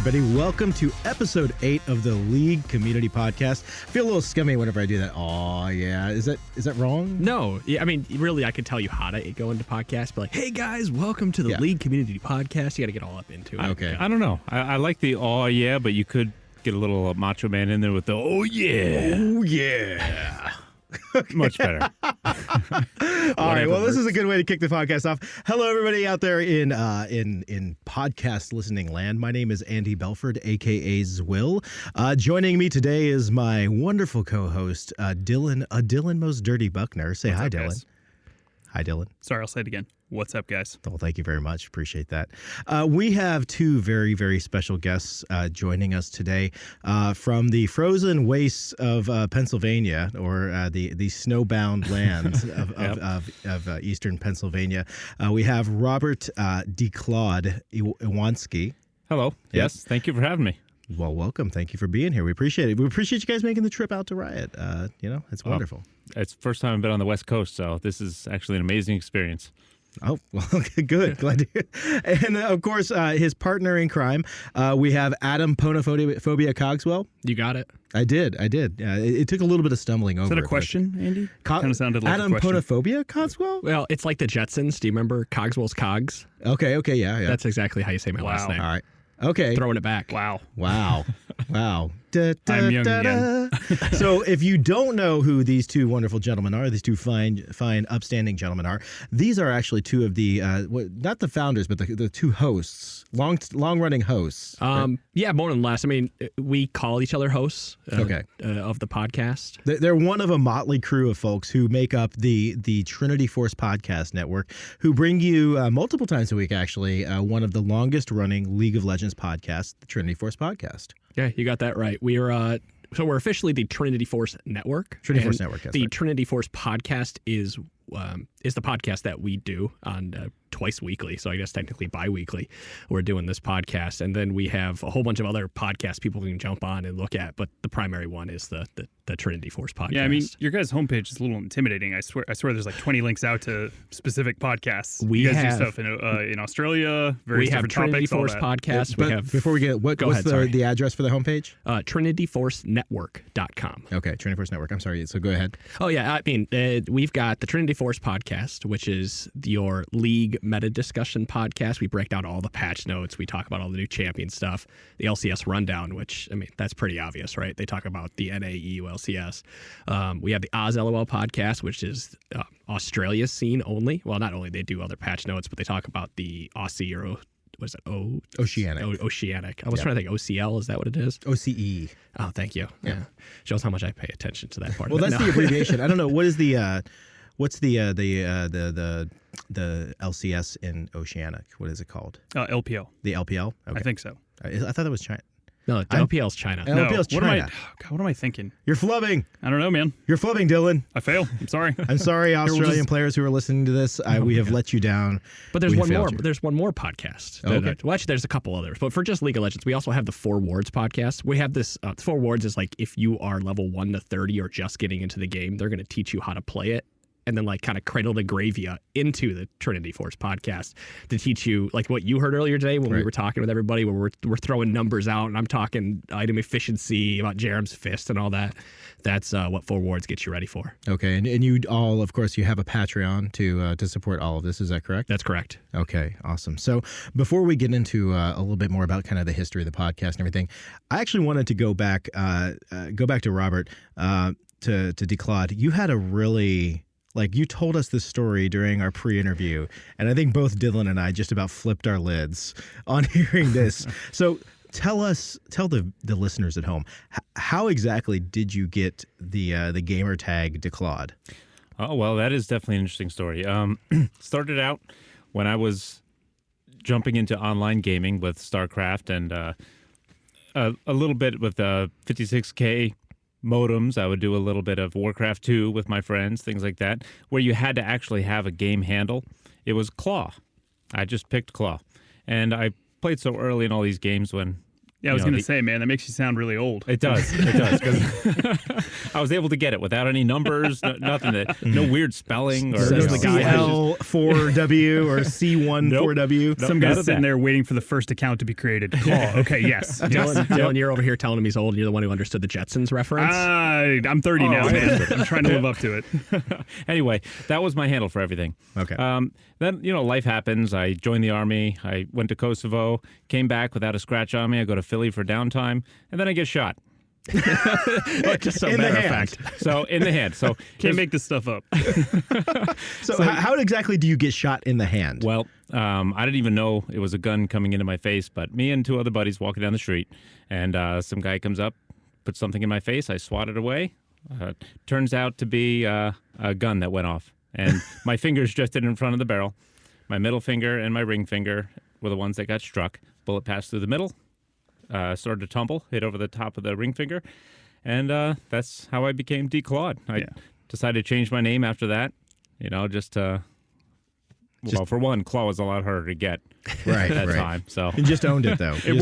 everybody. Welcome to episode 8 of the League Community Podcast. I feel a little scummy whenever I do that. Oh, yeah. Is that wrong? No. I mean, really, I could tell you how to go into podcasts, but like, hey, guys, welcome to the League Community Podcast. You got to get all up into it. Okay. I don't know. I like the oh, yeah, but you could get a little Macho Man in there with the oh, yeah. Oh, yeah. Much better. All right. Well, this is a good way to kick the podcast off. Hello, everybody out there in podcast listening land. My name is Andy Belford, aka Zwill. Joining me today is my wonderful co-host, Dylan Most Dirty Buckner. Say hi, Dylan. Guys? Hi, Dylan. Sorry, I'll say it again. What's up, guys? Well, thank you very much. Appreciate that. We have two very, very special guests joining us today from the frozen wastes of Pennsylvania, or the snowbound lands of eastern Pennsylvania. We have Robert DeClaude Iwanski. Hello. Yes. Thank you for having me. Well, welcome. Thank you for being here. We appreciate it. We appreciate you guys making the trip out to Riot. It's wonderful. It's the first time I've been on the West Coast, so this is actually an amazing experience. Oh, well, good. Glad to hear. And, of course, his partner in crime, we have Adam Ponophobia Cogswell. You got it. I did. It took a little bit of stumbling over. Is that a question, Andy? Kind of sounded like Adam a question. Ponophobia Cogswell? Well, it's like the Jetsons. Do you remember Cogswell's Cogs? Okay, yeah. That's exactly how you say my last name. All right. Okay. Throwing it back. Wow. I'm young again. So if you don't know who these two wonderful gentlemen are, these two fine, upstanding gentlemen are, these are actually two of the, not the founders, but the two hosts, long-running hosts. Yeah, more than less. I mean, we call each other hosts of the podcast. They're one of a motley crew of folks who make up the Trinity Force Podcast Network, who bring you multiple times a week, actually, one of the longest-running League of Legends podcasts, the Trinity Force Podcast. Yeah, you got that right. We're officially the Trinity Force Network. Trinity Force Network. The Trinity Force Podcast is the podcast that we do on twice weekly. So I guess technically bi-weekly. We're doing this podcast, and then we have a whole bunch of other podcasts people can jump on and look at. But the primary one is the Trinity Force Podcast. Yeah, I mean, your guys' homepage is a little intimidating. I swear, there's like 20 links out to specific podcasts. You guys do stuff in Australia. Various different Trinity topics, Force Podcast. Before we get what's the address for the homepage? TrinityForceNetwork.com. Okay, Trinity Force Network. I'm sorry. So go ahead. Oh yeah, I mean, we've got the Trinity Force Podcast, which is your League meta discussion podcast. We break down all the patch notes. We talk about all the new champion stuff. The LCS rundown, which, I mean, that's pretty obvious, right? They talk about the NAEU LCS. We have the Oz LOL podcast, which is Australia's scene only. Well, not only they do other patch notes, but they talk about the Aussie or Oceanic. Oceanic. I was trying to think OCL. Is that what it is? OCE. Oh, thank you. Yeah. Shows how much I pay attention to that part. Well, that's the abbreviation. I don't know. What is the what's the LCS in Oceanic? What is it called? LPL. The LPL? Okay. I think so. I thought that was China. No, LPL's China. LPL's China. What am I thinking? You're flubbing. I don't know, man. You're flubbing, Dylan. I fail. I'm sorry. I'm sorry, Australian players who are listening to this. We have let you down. But there's one more. There's one more podcast. Okay. Well, actually, there's a couple others. But for just League of Legends, we also have the Four Wards podcast. We have this. 4 Wards is like if you are level 1 to 30 or just getting into the game, they're going to teach you how to play it. And then like kind of cradle to grave you into the Trinity Force podcast to teach you like what you heard earlier today when we were talking with everybody, where we're throwing numbers out and I'm talking item efficiency about Jerem's Fist and all that. That's what 4 Wards gets you ready for. Okay, and you all, of course, you have a Patreon to support all of this. Is that correct? That's correct. Okay, awesome. So before we get into a little bit more about kind of the history of the podcast and everything, I actually wanted to go back to Robert, to DeClaude. You had a really... Like, you told us this story during our pre-interview, and I think both Dylan and I just about flipped our lids on hearing this. So tell the listeners at home, how exactly did you get the gamer tag DeClaude? Oh, well, that is definitely an interesting story. Started out when I was jumping into online gaming with StarCraft and a little bit with 56K modems. I would do a little bit of Warcraft 2 with my friends, things like that, where you had to actually have a game handle. It was Claw. I just picked Claw. And I played so early in all these games when Yeah, I was going to say, man, that makes you sound really old. It does. It does. 'Cause I was able to get it without any numbers, nothing, no weird spelling or CL4W or C14W. Some guy's sitting there waiting for the first account to be created. Claw. Okay, yes. Dylan, you're over here telling him he's old. And you're the one who understood the Jetsons reference. I'm 30 now, man. I'm trying to live up to it. Anyway, that was my handle for everything. Okay. Then, life happens. I joined the Army. I went to Kosovo, came back without a scratch on me. I go to Philly for downtime, and then I get shot. Just a matter of fact. So, in the hand. So can't make this stuff up. So how exactly do you get shot in the hand? Well, I didn't even know it was a gun coming into my face, but me and two other buddies walking down the street, and some guy comes up, puts something in my face. I swat it away. Turns out to be a gun that went off, and my fingers drifted in front of the barrel. My middle finger and my ring finger were the ones that got struck. Bullet passed through the middle, started to tumble, hit over the top of the ring finger, and that's how I became DeClaude. I decided to change my name after that, just to... Well, for one, Claw was a lot harder to get at that time. So you just owned it, though. So it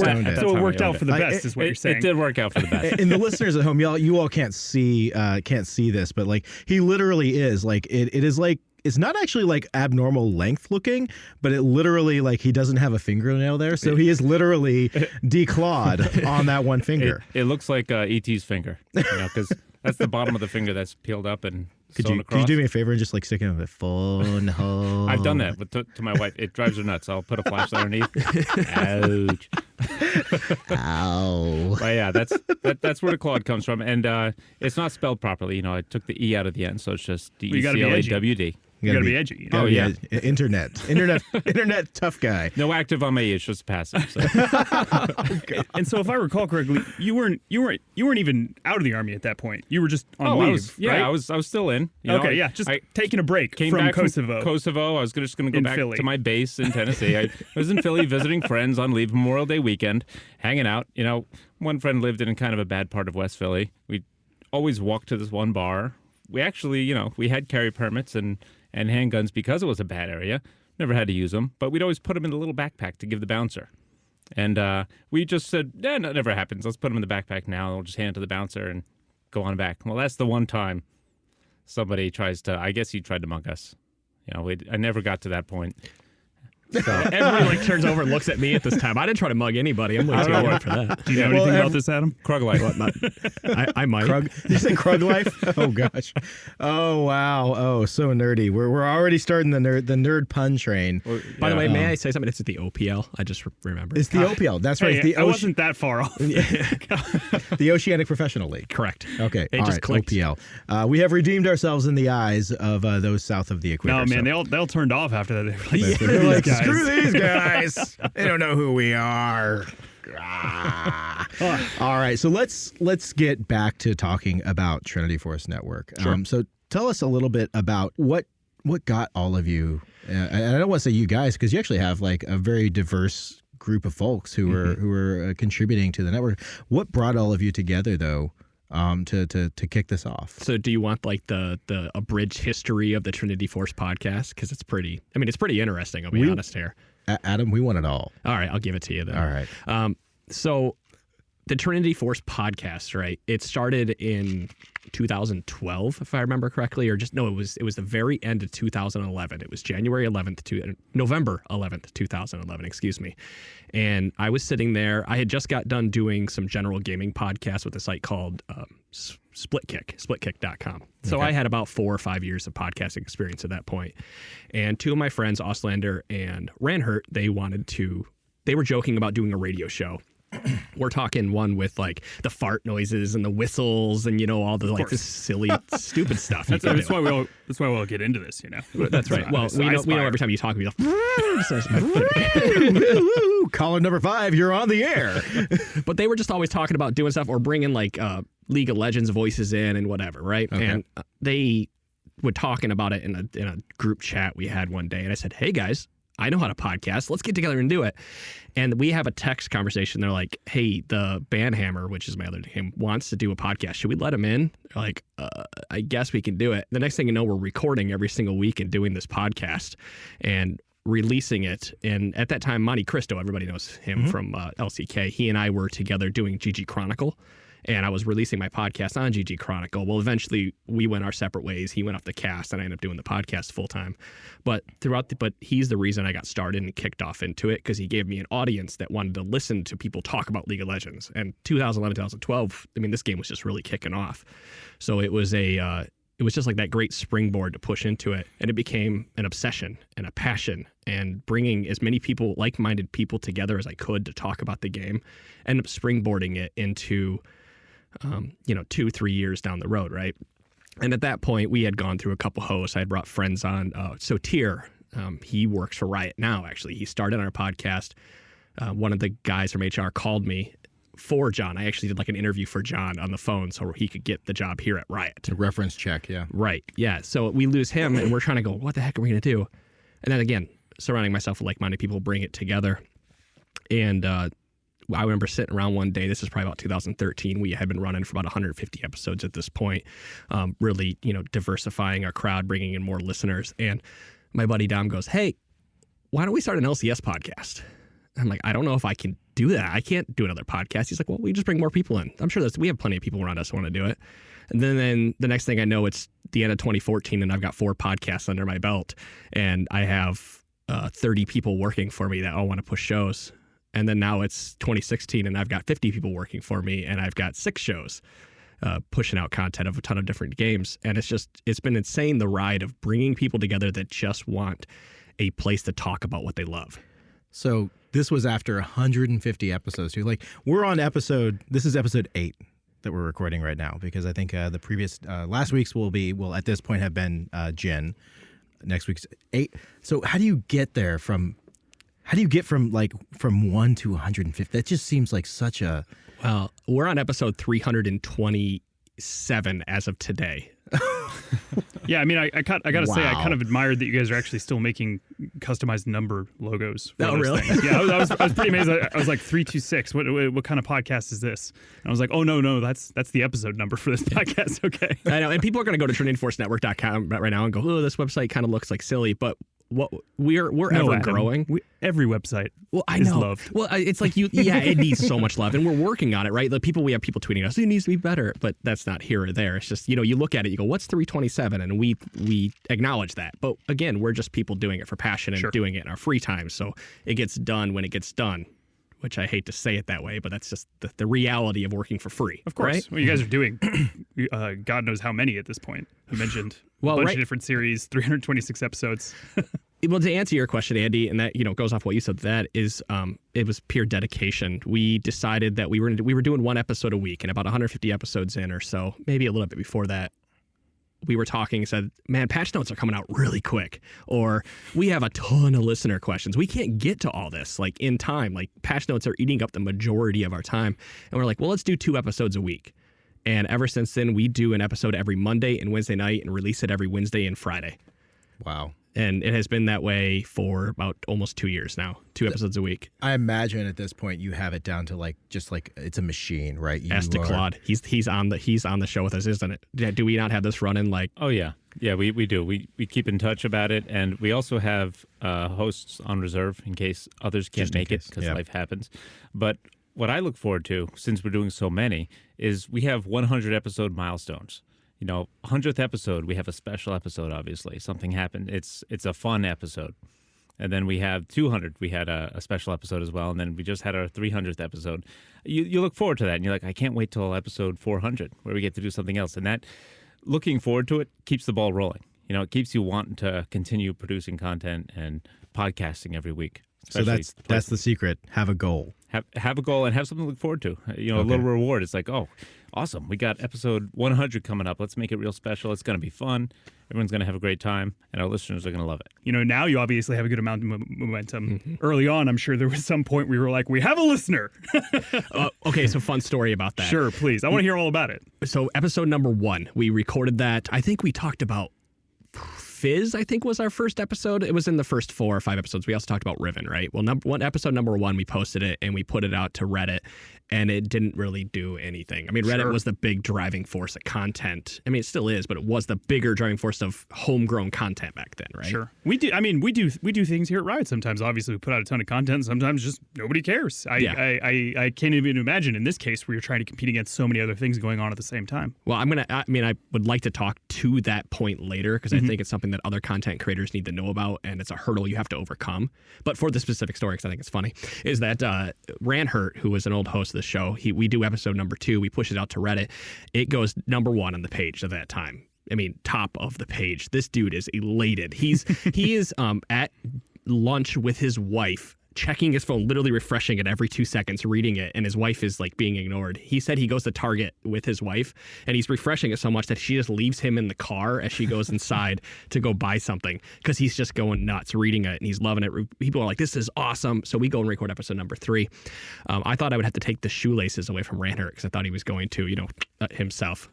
worked out for the best, is what you're saying. It did work out for the best. And the listeners at home, you all can't see this, but like he literally is like it is like it's not actually like abnormal length looking, but it literally like he doesn't have a fingernail there, so he is literally DeClaude on that one finger. It looks like E.T.'s finger, because that's the bottom of the finger that's peeled up and sewn across. Could you do me a favor and just like stick it in the phone hole? I've done that to my wife. It drives her nuts. I'll put a flashlight underneath. Ouch. Ow. But yeah, that's where the Claude comes from, and it's not spelled properly. I took the E out of the end, so it's just DECLAWD. You gotta be edgy. Oh yeah, internet tough guy. No active on my E, it's just passive. So. And so, if I recall correctly, you weren't even out of the Army at that point. You were just on leave. Right? I was still in. Just taking a break came from back Kosovo. From Kosovo. I was just going to go back Philly. to my base in Tennessee. I was in Philly visiting friends on leave, Memorial Day weekend, hanging out. One friend lived in kind of a bad part of West Philly. We always walked to this one bar. We actually, we had carry permits and handguns because it was a bad area. Never had to use them, but we'd always put them in the little backpack to give the bouncer. And we just said, no, never happens. Let's put them in the backpack now, and we'll just hand it to the bouncer and go on back. Well, that's the one time somebody I guess he tried to mug us. I never got to that point. So everybody turns over and looks at me at this time. I didn't try to mug anybody. I'm way too old for that. Do you know anything about this, Adam? Krug life. I might. Did you say Krug life? Oh gosh. Oh wow. Oh, so nerdy. We're already starting the nerd pun train. By the way, may I say something? It's the OPL. I just remembered. It's the OPL. That's right. Hey, I wasn't that far off. The Oceanic Professional League. Correct. Okay. It all just right. clicked. OPL. We have redeemed ourselves in the eyes of those south of the equator. No, man, they all turned off after that. They're like, screw these guys. They don't know who we are. All right, so let's get back to talking about Trinity Force Network. Sure. So tell us a little bit about what got all of you. And I don't want to say you guys because you actually have like a very diverse group of folks who are contributing to the network. What brought all of you together though? To kick this off. So do you want like the abridged history of the Trinity Force podcast? Because it's pretty interesting. I'll be honest here. Adam, we want it all. All right, I'll give it to you then. All right. So the Trinity Force podcast, right? It started in 2012, if I remember correctly, or just no, it was the very end of 2011. It was November 11th, 2011, excuse me. And I was sitting there. I had just got done doing some general gaming podcasts with a site called splitkick.com. So I had about 4 or 5 years of podcasting experience at that point. And two of my friends, Ostlander and Ranhert, they were joking about doing a radio show. We're talking one with like the fart noises and the whistles and all the like this silly stupid stuff. That's why we all get into this, That's right. Well, we know every time you talk, we go, caller number 5, you're on the air. But they were just always talking about doing stuff or bringing like League of Legends voices in and whatever, right? Okay. And they were talking about it in a group chat we had one day, and I said, "Hey guys, I know how to podcast. Let's get together and do it." And we have a text conversation. They're like, "Hey, the Bandhammer, which is my other name, wants to do a podcast. Should we let him in?" They're like, I guess we can do it. The next thing you know, we're recording every single week and doing this podcast. And releasing it. And at that time, Monte Cristo, everybody knows him from LCK. He and I were together doing GG Chronicle. And I was releasing my podcast on GG Chronicle. Well, eventually we went our separate ways. He went off the cast, and I ended up doing the podcast full time. But he's the reason I got started and kicked off into it, because he gave me an audience that wanted to listen to people talk about League of Legends. And 2011, 2012, I mean, this game was just really kicking off. So it was just like that great springboard to push into it, and it became an obsession and a passion, and bringing as many people, like-minded people, together as I could to talk about the game, ended up springboarding it into 2-3 years down the road, right? And at that point, we had gone through a couple hosts. I had brought friends on. So Tyr, he works for Riot now, actually. He started our podcast. One of the guys from HR called me for John. I actually did like an interview for John on the phone so he could get the job here at Riot. A reference check, yeah. Right, yeah. So we lose him, and we're trying to go, what the heck are we going to do? And then again, surrounding myself with like-minded people, bring it together. And I remember sitting around one day, this is probably about 2013. We had been running for about 150 episodes at this point, really, diversifying our crowd, bringing in more listeners. And my buddy Dom goes, hey, why don't we start an LCS podcast? I'm like, I don't know if I can do that. I can't do another podcast. He's like, well, we just bring more people in. I'm sure we have plenty of people around us who want to do it. And then the next thing I know, it's the end of 2014, and I've got 4 podcasts under my belt, and I have 30 people working for me that all want to push shows. And then now it's 2016, and I've got 50 people working for me, and I've got 6 shows pushing out content of a ton of different games. And it's been insane, the ride of bringing people together that just want a place to talk about what they love. So this was after 150 episodes too. Like, this is episode 8 that we're recording right now, because I think the previous last week's will at this point have been Jin. Next week's 8. So how do you get from 1 to 150? That just seems like such a... Well, we're on episode 327 as of today. Yeah, I mean, I got to say, I kind of admired that you guys are actually still making customized number logos for those really? things. Yeah, I was pretty amazed. I was like, 326. What kind of podcast is this? And I was like, oh no, that's the episode number for this podcast. Okay. I know, and people are going to go to TrinityForceNetwork.com right now and go, oh, this website kind of looks like silly, but what we're ever Adam, growing. Every website I is know. loved. Well, it's like it needs so much love, and we're working on it, right? We have people tweeting us, it needs to be better, but that's not here or there. It's just, you look at it, you go, what's 327? And we acknowledge that. But again, we're just people doing it for passion and doing it in our free time. So it gets done when it gets done, which I hate to say it that way, but that's just the reality of working for free. Of course. Right? Well, you guys are doing God knows how many at this point. You mentioned a bunch of different series, 326 episodes. Well, to answer your question, Andy, and that goes off what you said, that is it was pure dedication. We decided that we were doing 1 episode a week, and about 150 episodes in or so, maybe a little bit before that, we were talking and said, man, patch notes are coming out really quick, or we have a ton of listener questions. We can't get to all this like in time. Like, patch notes are eating up the majority of our time, and we're like, well, let's do 2 episodes a week. And ever since then, we do an episode every Monday and Wednesday night, and release it every Wednesday and Friday. Wow. And it has been that way for about almost 2 years now, 2 episodes a week. I imagine at this point you have it down to just like it's a machine, right? Ask Claude. He's on the show with us, isn't it? Do we not have this running like? Oh yeah, we do. We keep in touch about it, and we also have hosts on reserve in case others can't make it because life happens. But what I look forward to, since we're doing so many, is we have 100 episode milestones. 100th episode, we have a special episode, obviously. Something happened. It's a fun episode. And then we have 200. We had a special episode as well. And then we just had our 300th episode. You look forward to that. And you're like, I can't wait till episode 400 where we get to do something else. And that, looking forward to it, keeps the ball rolling. It keeps you wanting to continue producing content and podcasting every week. So that's the secret. Have a goal. Have a goal and have something to look forward to. A little reward. It's like, oh, awesome. We got episode 100 coming up. Let's make it real special. It's going to be fun. Everyone's going to have a great time, and our listeners are going to love it. Now you obviously have a good amount of momentum. Mm-hmm. Early on, I'm sure there was some point where we were like, we have a listener. Okay, so fun story about that. Sure, please. I want to hear all about it. So episode number 1, we recorded that. I think we talked about Fizz, I think, was our first episode. It was in the first 4 or 5 episodes. We also talked about Riven, right? Well, episode number 1, we posted it and we put it out to Reddit, and it didn't really do anything. I mean, Reddit was the big driving force of content. I mean, it still is, but it was the bigger driving force of homegrown content back then, right? Sure. We do. I mean, we do things here at Riot sometimes. Obviously, we put out a ton of content. Sometimes just nobody cares. I can't even imagine in this case where you're trying to compete against so many other things going on at the same time. Well, I would like to talk to that point later because I think it's something that other content creators need to know about, and it's a hurdle you have to overcome. But for the specific story, because I think it's funny, is that Ranhurt, who was an old host of the show, we do episode number 2. We push it out to Reddit. It goes number 1 on the page at that time. I mean, top of the page. This dude is elated. He is at lunch with his wife, checking his phone, literally refreshing it every 2 seconds, reading it, and his wife is like being ignored. He said he goes to Target with his wife, and he's refreshing it so much that she just leaves him in the car as she goes inside to go buy something because he's just going nuts reading it, and he's loving it. People are like, this is awesome. So we go and record episode number 3. I thought I would have to take the shoelaces away from Ranhurt because I thought he was going to, himself.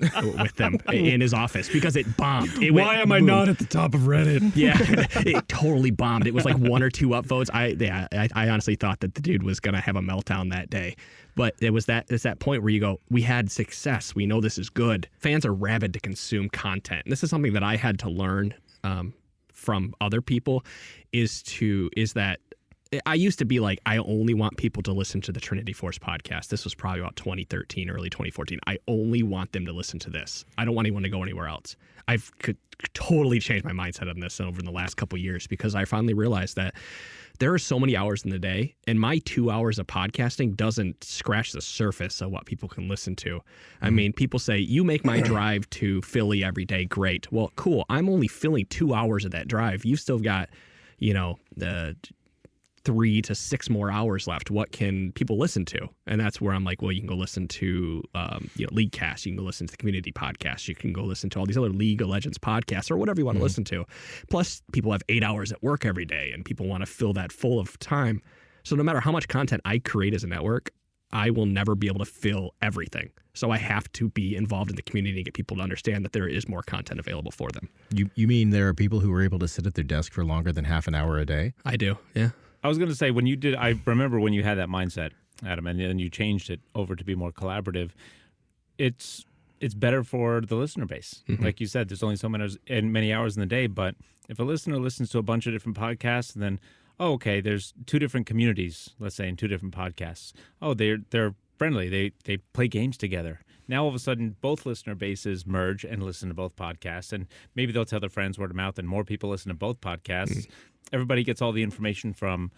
With them in his office because it bombed. Why am I not at the top of Reddit? Yeah, it totally bombed. It was like 1 or 2 upvotes. I honestly thought that the dude was gonna have a meltdown that day. But it's that point where you go, we had success. We know this is good. Fans are rabid to consume content. And this is something that I had to learn from other people. Is that I used to be like, I only want people to listen to the Trinity Force podcast. This was probably about 2013, early 2014. I only want them to listen to this. I don't want anyone to go anywhere else. I've could totally changed my mindset on this over the last couple of years because I finally realized that there are so many hours in the day, and my 2 hours of podcasting doesn't scratch the surface of what people can listen to. I mean, people say, you make my drive to Philly every day great. Well, cool. I'm only filling 2 hours of that drive. You've still got, the 3 to 6 more hours left. What can people listen to? And that's where I'm like, well, you can go listen to League Cast. You can go listen to the community podcast. You can go listen to all these other League of Legends podcasts or whatever you want to listen to. Plus, people have 8 hours at work every day, and people want to fill that full of time. So no matter how much content I create as a network, I will never be able to fill everything. So I have to be involved in the community and get people to understand that there is more content available for them. You mean there are people who are able to sit at their desk for longer than half an hour a day? I do, yeah. I was going to say, I remember when you had that mindset, Adam, and then you changed it over to be more collaborative. It's better for the listener base. Like you said, there's only so many hours in the day, but if a listener listens to a bunch of different podcasts, then, there's 2 different communities, let's say, in 2 different podcasts. Oh, they're friendly. They play games together. Now, all of a sudden, both listener bases merge and listen to both podcasts, and maybe they'll tell their friends word of mouth, and more people listen to both podcasts. Everybody gets all the information from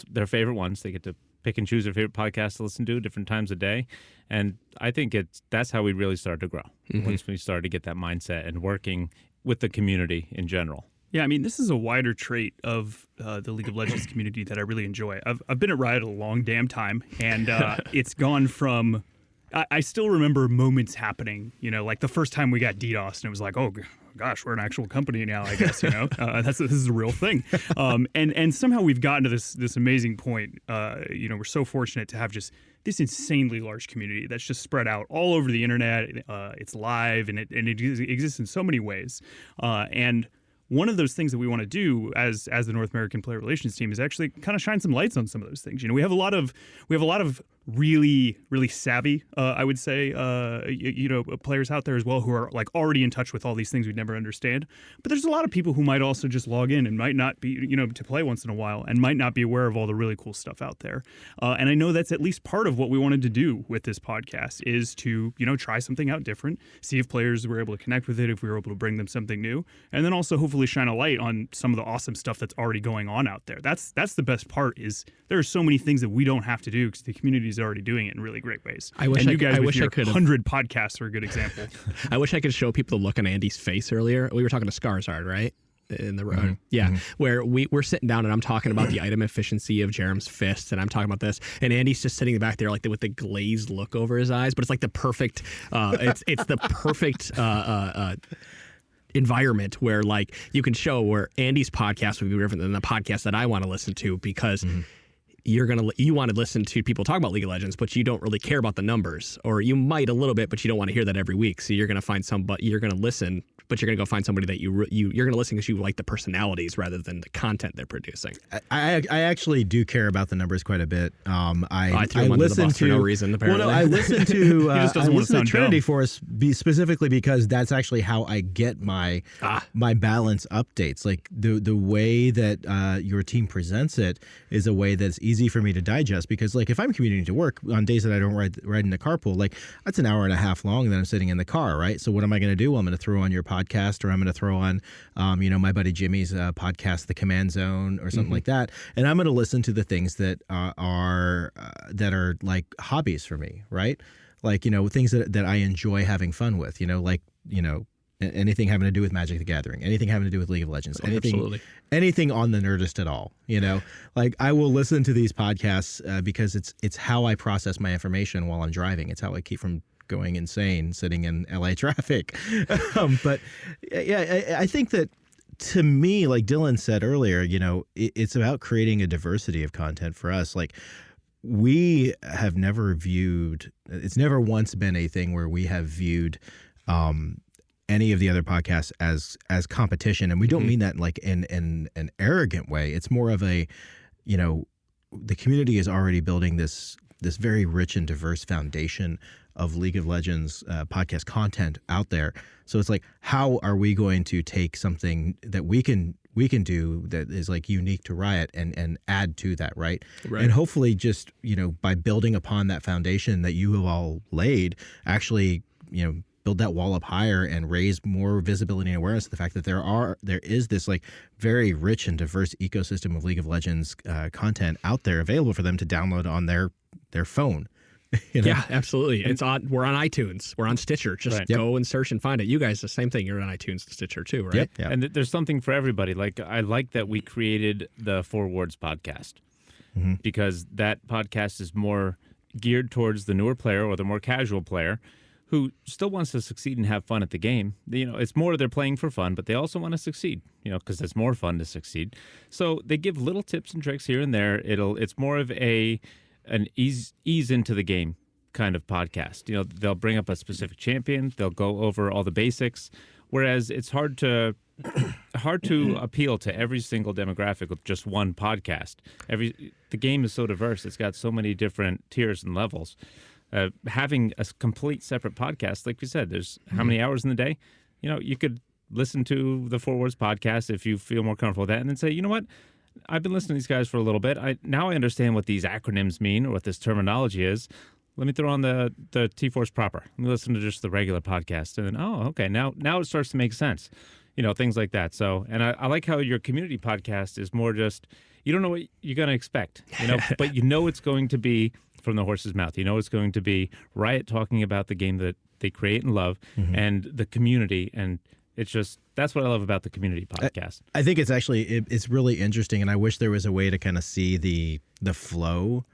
their favorite ones. They get to pick and choose their favorite podcasts to listen to different times a day, and I think that's how we really started to grow once we started to get that mindset and working with the community in general. Yeah, I mean, this is a wider trait of the League of Legends community that I really enjoy. I've been at Riot a long damn time, and it's gone from... I still remember moments happening, like the first time we got DDoS, and it was like, oh gosh, we're an actual company now, I guess, this is a real thing. And somehow we've gotten to this amazing point. We're so fortunate to have just this insanely large community that's just spread out all over the internet. It's live, and it exists in so many ways. And one of those things that we want to do as the North American Player Relations team is actually kind of shine some lights on some of those things. We have a lot of really, really savvy, I would say, players out there as well who are like already in touch with all these things we'd never understand. But there's a lot of people who might also just log in and might not be, to play once in a while and might not be aware of all the really cool stuff out there. And I know that's at least part of what we wanted to do with this podcast is to, try something out different, see if players were able to connect with it, if we were able to bring them something new, and then also hopefully shine a light on some of the awesome stuff that's already going on out there. That's the best part is there are so many things that we don't have to do because the community is already doing it in really great ways. I wish 100 podcasts are a good example. I wish I could show people the look on Andy's face earlier. We were talking to Skarsgård, right? In the room. Where we're sitting down and I'm talking about the item efficiency of Jerem's fist, and I'm talking about this, and Andy's just sitting back there like with the glazed look over his eyes, but it's like the perfect it's the perfect environment where like you can show where Andy's podcast would be different than the podcast that I want to listen to because you want to listen to people talk about League of Legends, but you don't really care about the numbers, or you might a little bit, but you don't want to hear that every week. So you're going to find you're going to listen, but you're going to go find somebody that you're going to listen because you like the personalities rather than the content they're producing. I actually do care about the numbers quite a bit. I threw him under the bus for no reason, apparently. Well, no, I listen to He just doesn't want to sound Trinity dumb. Force specifically because that's actually how I get my balance updates. Like the way that your team presents it is a way that's easy for me to digest, because like if I'm commuting to work on days that I don't ride in the carpool, like that's an hour and a half long that I'm sitting in the car, right? So what am I going to do? Well, I'm going to throw on your podcast, or I'm going to throw on my buddy Jimmy's podcast, The Command Zone, or something like that, and I'm going to listen to the things that are like hobbies for me, right? Like, things that I enjoy having fun with, anything having to do with Magic the Gathering, anything having to do with League of Legends, anything on the Nerdist at all, like I will listen to these podcasts because it's how I process my information while I'm driving. It's how I keep from going insane sitting in LA traffic. But yeah, I think that, to me, like Dylan said earlier, it's about creating a diversity of content for us. Like, we have never viewed, it's never once been a thing where we have viewed any of the other podcasts as competition. And we don't mean that like in an arrogant way. It's more of a, the community is already building this very rich and diverse foundation of League of Legends podcast content out there. So it's like, how are we going to take something that we can do that is like unique to Riot and add to that, right? And hopefully just, by building upon that foundation that you have all laid, actually, build that wall up higher and raise more visibility and awareness of the fact that there is this like very rich and diverse ecosystem of League of Legends content out there available for them to download on their phone. Yeah, absolutely. We're on iTunes. We're on Stitcher. Just go and search and find it. You guys, the same thing. You're on iTunes and Stitcher too, right? Yep. And there's something for everybody. Like, I like that we created the Four Words podcast, because that podcast is more geared towards the newer player or the more casual player who still wants to succeed and have fun at the game. It's more they're playing for fun, but they also want to succeed, because it's more fun to succeed. So they give little tips and tricks here and there. It's more of an ease into the game kind of podcast. They'll bring up a specific champion. They'll go over all the basics, whereas it's hard to appeal to every single demographic with just one podcast. The game is so diverse. It's got so many different tiers and levels. Having a complete separate podcast, like we said, there's how many hours in the day? You could listen to the Four Words podcast if you feel more comfortable with that, and then say, you know what? I've been listening to these guys for a little bit. Now I understand what these acronyms mean or what this terminology is. Let me throw on the T-Force proper. Let me listen to just the regular podcast. And then, okay, now it starts to make sense. Things like that. So, and I like how your community podcast is more just, you don't know what you're going to expect, but it's going to be from the horse's mouth. It's going to be Riot talking about the game that they create and love and the community. And it's just, that's what I love about the community podcast. I think it's actually, it's really interesting, and I wish there was a way to kind of see the flow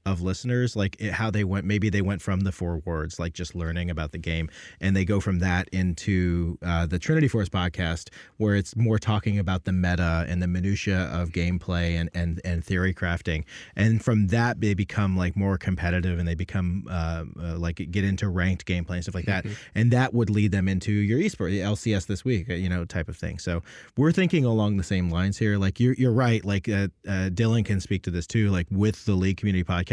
of listeners, like how they went. Maybe they went from the Four Words, like just learning about the game, and they go from that into the Trinity Force podcast, where it's more talking about the meta and the minutia of gameplay and theory crafting. And from that, they become like more competitive, and they become like get into ranked gameplay and stuff like that. And that would lead them into your esport, the LCS this week, type of thing. So we're thinking along the same lines here. Like you're right. Like Dylan can speak to this too. Like with the League Community Podcast,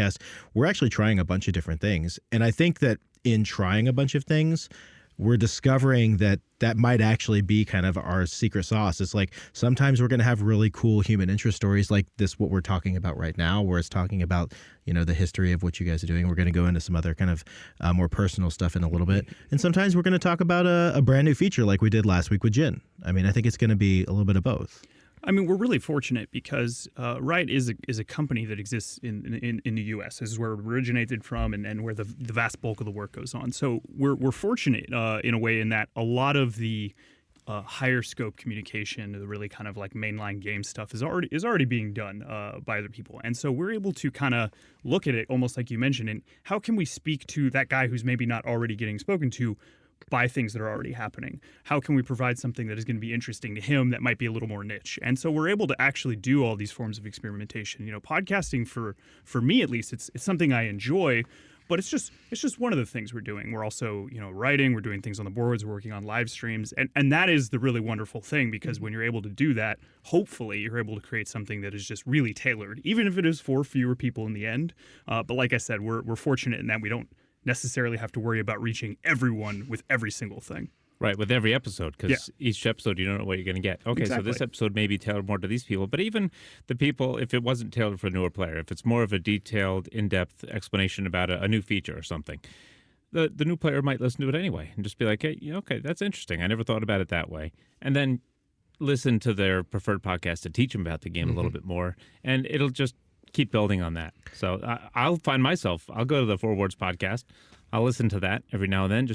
we're actually trying a bunch of different things. And I think that in trying a bunch of things, we're discovering that might actually be kind of our secret sauce. It's like sometimes we're going to have really cool human interest stories like this, what we're talking about right now, where it's talking about, the history of what you guys are doing. We're going to go into some other kind of more personal stuff in a little bit. And sometimes we're going to talk about a brand new feature like we did last week with Jin. I mean, I think it's going to be a little bit of both. I mean, we're really fortunate because Riot is a company that exists in the U.S. This is where it originated from and where the vast bulk of the work goes on. So we're fortunate in a way in that a lot of the higher scope communication, the really kind of like mainline game stuff is already being done by other people. And so we're able to kind of look at it almost like you mentioned, and how can we speak to that guy who's maybe not already getting spoken to, by things that are already happening? How can we provide something that is going to be interesting to him that might be a little more niche? And so we're able to actually do all these forms of experimentation. Podcasting for me at least, it's something I enjoy, but it's just one of the things we're doing. We're also, writing, we're doing things on the boards, we're working on live streams. And that is the really wonderful thing, because when you're able to do that, hopefully you're able to create something that is just really tailored, even if it is for fewer people in the end. But like I said, we're fortunate in that we don't necessarily have to worry about reaching everyone with every single thing. Right, with every episode, because each episode you don't know what you're going to get. Okay, Exactly. So this episode may be tailored more to these people, but even the people, if it wasn't tailored for a newer player, if it's more of a detailed, in-depth explanation about a new feature or something, the new player might listen to it anyway and just be like, hey, okay, that's interesting. I never thought about it that way. And then listen to their preferred podcast to teach them about the game a little bit more, and it'll just keep building on that. So I'll find myself, I'll go to the Four Words podcast, I'll listen to that every now and then,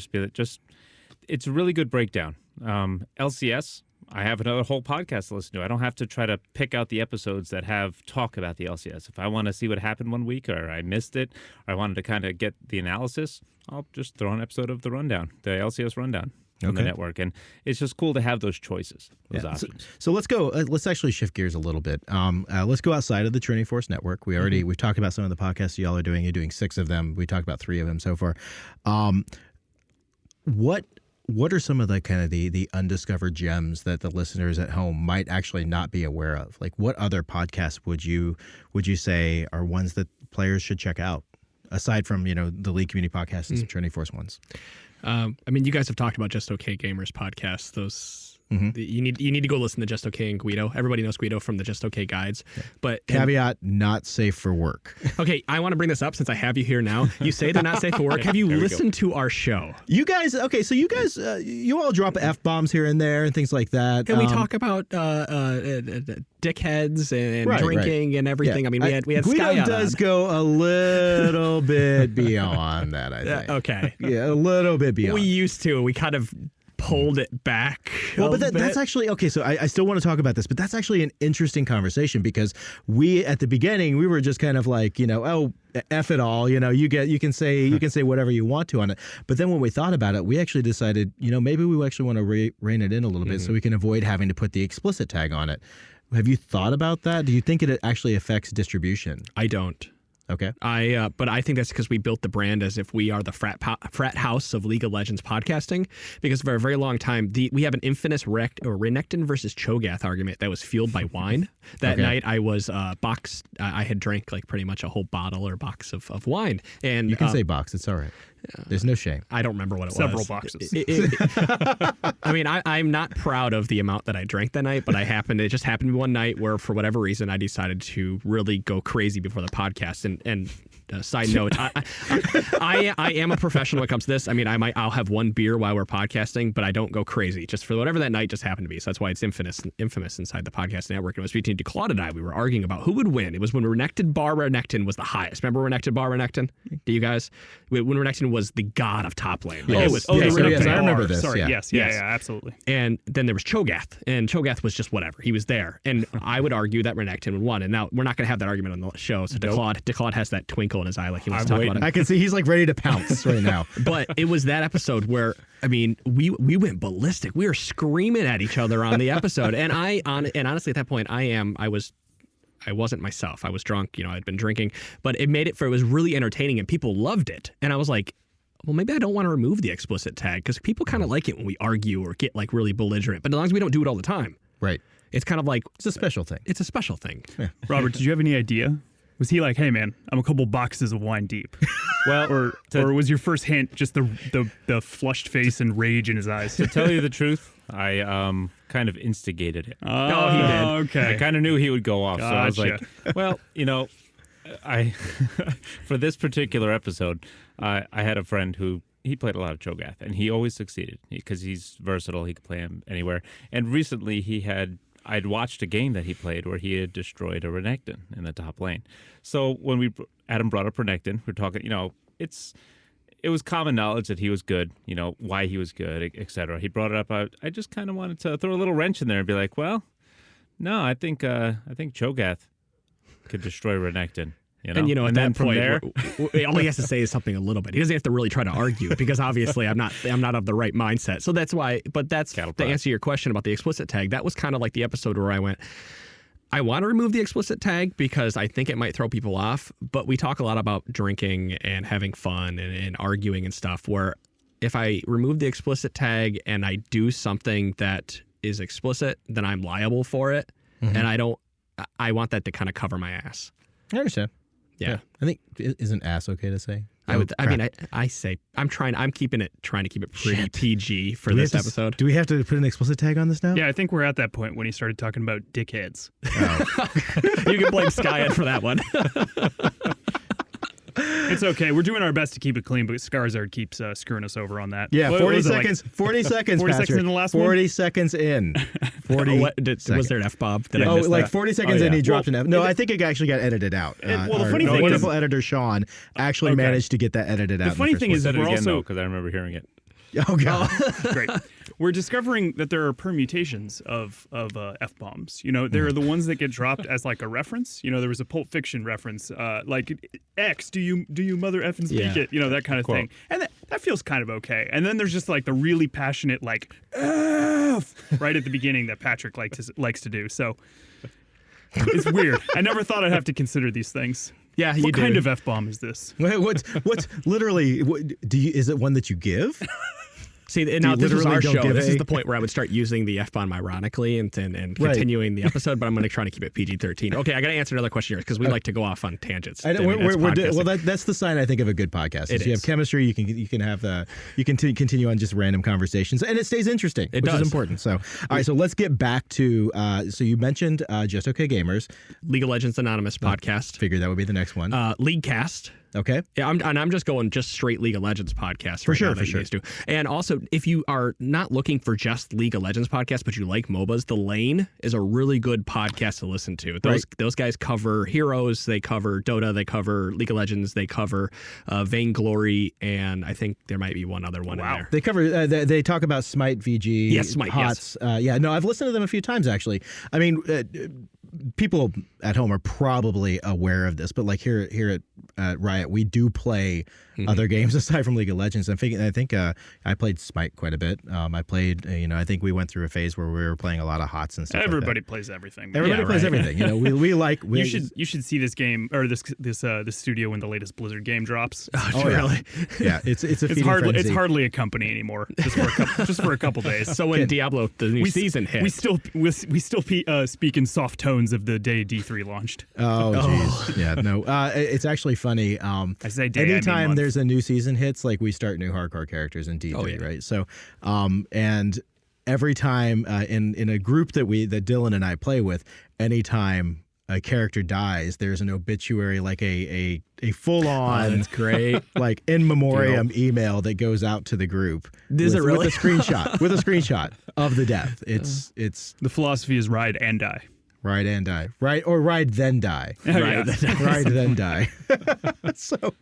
it's a really good breakdown. LCS, I have another whole podcast to listen to. I don't have to try to pick out the episodes that have talk about the LCS. If I want to see what happened one week, or I missed it, or I wanted to kind of get the analysis, I'll just throw an episode of the LCS rundown on the network. And it's just cool to have those choices, those options. So let's go. Let's actually shift gears a little bit. Let's go outside of the Trinity Force network. We've talked about some of the podcasts y'all are doing. You're doing 6 of them. We talked about 3 of them so far. What are some of the kind of the undiscovered gems that the listeners at home might actually not be aware of? Like, what other podcasts would you say are ones that players should check out, aside from the League Community Podcasts and some Trinity Force ones? You guys have talked about Just Okay Gamers podcasts. Those you need to go listen to Just Okay and Guido. Everybody knows Guido from the Just Okay guides. But caveat: not safe for work. Okay, I want to bring this up since I have you here now. You say they're not safe for work. Have you listened to our show? You guys, you all drop F-bombs here and there and things like that. And we talk about dickheads and drinking and everything. Yeah. We had Guido Sky on. does go a little bit beyond that, I think. Okay. Yeah, a little bit beyond. We used to. We kind of pulled it back. Well, but that's actually okay. So I still want to talk about this, but that's actually an interesting conversation, because we at the beginning we were just kind of like, F it all, you can say whatever you want to on it. But then when we thought about it, we actually decided, maybe we actually want to rein it in a little bit so we can avoid having to put the explicit tag on it. Have you thought about that? Do you think it actually affects distribution? I don't. Okay. But I think that's because we built the brand as if we are the frat house of League of Legends podcasting. Because for a very long time, we have an infamous Renekton versus Cho'Gath argument that was fueled by wine. That night, I was boxed. I had drank like pretty much a whole bottle or box of wine. And you can say box. It's all right. There's no shame. I don't remember what it Several was. boxes. I'm not proud of the amount that I drank that night, but it just happened one night where, for whatever reason, I decided to really go crazy before the podcast. And side note, I am a professional when it comes to this. I'll have one beer while we're podcasting, but I don't go crazy. Just for whatever that night just happened to be. So that's why it's infamous inside the podcast network. And it was between DeClaude and I. We were arguing about who would win. It was when Renekton was the highest. Remember Renekton? Do you guys? When Renekton was the god of top lane. Yes. I remember this. Sorry, yeah. yes, absolutely. And then there was Cho'Gath, and Cho'Gath was just whatever. He was there. And I would argue that Renekton would won. And now we're not going to have that argument on the show. So DeClaude has that twinkle in his eye like he wants to talk about it. I can see he's like ready to pounce right now. But it was that episode where, we went ballistic. We were screaming at each other on the episode. And honestly, at that point, I wasn't myself. I was drunk, I'd been drinking, but it was really entertaining and people loved it. And I was like, well, maybe I don't want to remove the explicit tag, because people kind of like it when we argue or get like really belligerent, but as long as we don't do it all the time. Right. It's kind of like, it's a special thing. It's a special thing. Yeah. Robert, did you have any idea? Was he like, hey man, I'm a couple boxes of wine deep? Well, or was your first hint just the flushed face and rage in his eyes? To tell you the truth, I kind of instigated it. Oh, he did. Okay. I kind of knew he would go off, Gotcha. so I was like, well, for this particular episode, I had a friend who he played a lot of Cho'Gath, and he always succeeded because he's versatile. He could play him anywhere. And recently, I'd watched a game that he played where he had destroyed a Renekton in the top lane. So when Adam brought up Renekton, we're talking, it was common knowledge that he was good, why he was good, etc. He brought it up. I just kind of wanted to throw a little wrench in there and be like, well, no, I think Cho'Gath could destroy Renekton. You know? And at then that from point, there, all he has to say is something a little bit. He doesn't have to really try to argue because obviously I'm not of the right mindset. So that's why. But that's Cattle to prod. answer your question about the explicit tag. That was kind of like the episode where I went, I want to remove the explicit tag because I think it might throw people off. But we talk a lot about drinking and having fun and arguing and stuff. Where if I remove the explicit tag and I do something that is explicit, then I'm liable for it, and I want that to kind of cover my ass. I understand. Yeah. I think isn't ass okay to say? I would. I crap. mean, I say I'm trying to keep it pretty Shit. PG for Do we this have to- episode. Do we have to put an explicit tag on this now? Yeah, I think we're at that point when he started talking about dickheads. You can blame Skyed for that one. It's okay. We're doing our best to keep it clean, but Skarzard keeps screwing us over on that. Yeah, What 40 was it, like- seconds. 40 seconds, 40 Patrick. seconds in the last one? 40 seconds in. 40 Was seconds. there an F-bomb? Did I Oh, miss like that? 40 seconds Oh, in, yeah. he dropped Well, an F. No, I think it actually got edited out. well, the Our funny thing wonderful is- editor, Sean, actually Okay. managed to get that edited out. The funny thing is said that it we're again also because I remember hearing it. Oh, God. great. We're discovering that there are permutations of F-bombs. There are the ones that get dropped as like a reference. There was a Pulp Fiction reference, like X, do you mother effing speak Yeah. it? That kind of Quote. thing. And that feels kind of okay. And then there's just like the really passionate like F right at the beginning that Patrick likes to do. So it's weird. I never thought I'd have to consider these things. Yeah, you What do. kind of F-bomb is this? What's literally, is it one that you give? See, now you this was literally our don't show. give This a- is the point where I would start using the F-bomb ironically and Right. continuing the episode, but I'm going to try to keep it PG-13. Okay, I got to answer another question here because we like to go off on tangents. I know, I mean, that's podcasting. well, that's the sign I think of a good podcast. It Is you have is. chemistry, you can have continue on just random conversations, and it stays interesting, which does. is important. So, all right, so let's get back to. So you mentioned Just Okay Gamers. League of Legends Anonymous podcast, Figured that would be the next one. League Cast. Okay. Yeah, I'm just going just straight League of Legends podcast For right sure, now for that you sure. guys do. And also, if you are not looking for just League of Legends podcast, but you like MOBAs, The Lane is a really good podcast to listen to. Those guys cover Heroes, they cover Dota, they cover League of Legends, they cover Vainglory, and I think there might be one other one in there. They cover. They talk about Smite, VG, Yes, Smite, HOTS. Yeah, no, I've listened to them a few times actually. I mean, people at home are probably aware of this, but like here at Riot, we do play other games aside from League of Legends. I think I played Smite quite a bit. I played. I think we went through a phase where we were playing a lot of HOTS and stuff. Everybody Like plays everything. that. Everybody Yeah, plays right. everything. We like. You should see this game or this studio when the latest Blizzard game drops. Oh, yeah. Really? Yeah, it's a It's feeding hardly frenzy. a company anymore. Just for a couple days. So when Diablo, the new season hit, we still speak in soft tones of the day D3 launched. Oh, jeez. Yeah, no. It's actually funny. I say day, I mean anytime month. there's a new season hits, like we start new hardcore characters in D3, Oh, yeah. right? So, and every time in a group that Dylan and I play with, anytime a character dies, there's an obituary, like a full on that's great. like in memoriam email that goes out to the group. Is it really? with a screenshot of the death. It's The philosophy is ride and die. ride and die, right, or ride then die. Right. Ride then die. So, all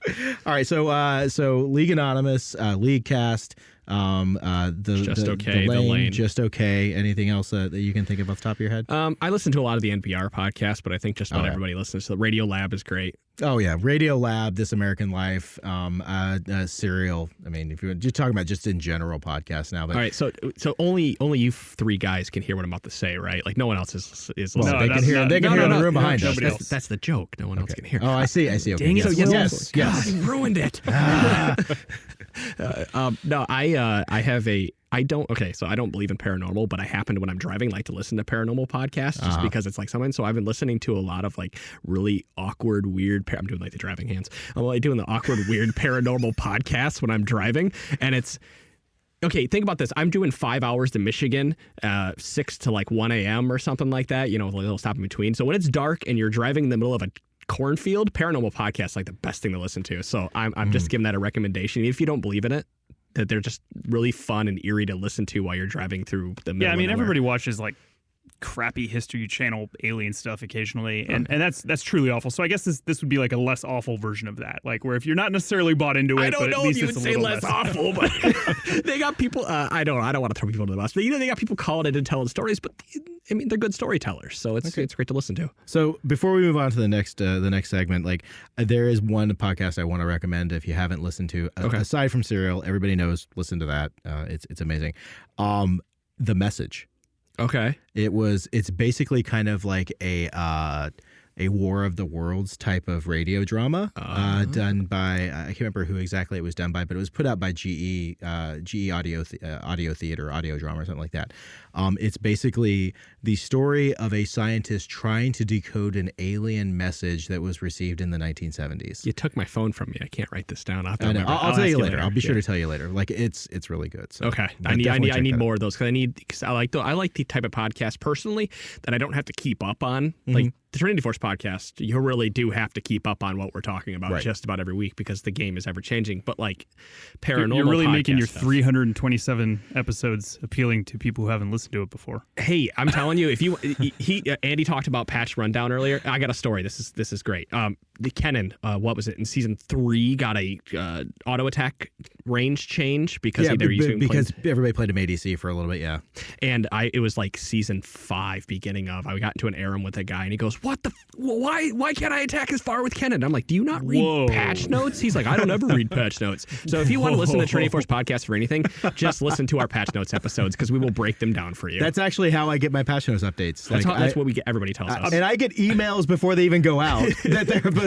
right. So League Anonymous, League Cast, Just Okay, The Lane. Just Okay. Anything else that you can think of off the top of your head? I listen to a lot of the NPR podcasts, but I think just about Oh, yeah. everybody listens to the Radio Lab is great. Oh yeah, Radio Lab, This American Life, Serial. I mean, if you're just talking about just in general podcasts now, but All right, so only you three guys can hear what I'm about to say, right? Like no one else is well, listening. they can hear. They can hear in the room behind us. nobody else. That's the joke. No one else can hear. Oh, I see. Okay. Dang it! Yes. God, you ruined it. No, I have a. I don't. Okay, so I don't believe in paranormal, but I happen to, when I'm driving, like to listen to paranormal podcasts just because it's like something. So I've been listening to a lot of like really awkward, weird. I'm doing like the driving hands. I'm like doing the awkward, weird paranormal podcasts when I'm driving, and it's. Okay, think about this. I'm doing 5 hours to Michigan, 6 to like 1 a.m. or something like that, with a little stop in between. So when it's dark and you're driving in the middle of a cornfield, paranormal podcast is like the best thing to listen to. So I'm just giving that a recommendation. If you don't believe in it, that they're just really fun and eerie to listen to while you're driving through the middle Yeah, I mean of nowhere. everybody watches like crappy History Channel alien stuff occasionally, and that's truly awful. So I guess this would be like a less awful version of that, like where if you're not necessarily bought into it, I don't but know at least if you it's would a say little less awful, but they got people. I don't want to throw people to the bus, but they got people calling it and telling stories. But I mean, they're good storytellers, so it's great to listen to. So before we move on to the next segment, like there is one podcast I want to recommend if you haven't listened to. Aside from Serial, everybody knows. Listen to that. It's amazing. The Message. Okay. It's basically kind of like a War of the Worlds type of radio drama done by I can't remember who exactly it was done by, but it was put out by GE Audio Theater, Audio Drama, or something like that. It's basically the story of a scientist trying to decode an alien message that was received in the 1970s. You took my phone from me. I can't write this down. I'll tell you later. I'll be sure to tell you later. Like it's really good. So okay, I need more of those because I like the type of podcast personally that I don't have to keep up on. Mm-hmm. Like the Trinity Force podcast, you really do have to keep up on what we're talking about just about every week because the game is ever changing. But like paranormal, you're really making your stuff, 327 episodes appealing to people who haven't listened to it before. Hey, I'm telling you, if you Andy talked about patch rundown earlier. I got a story. This is great. The Kennen, what was it in season 3? Got a auto attack range change because they were using everybody played him ADC for a little bit. Yeah, and it was like season 5, beginning of. I got into an Aram with a guy, and he goes, "What the? Why can't I attack as far with Kennen?" I'm like, "Do you not read patch notes?" He's like, "I don't ever read patch notes." So if you want to listen to Trinity Force podcast for anything, just listen to our patch notes episodes because we will break them down for you. That's actually how I get my patch notes updates. That's what we get. Everybody tells us, and I get emails before they even go out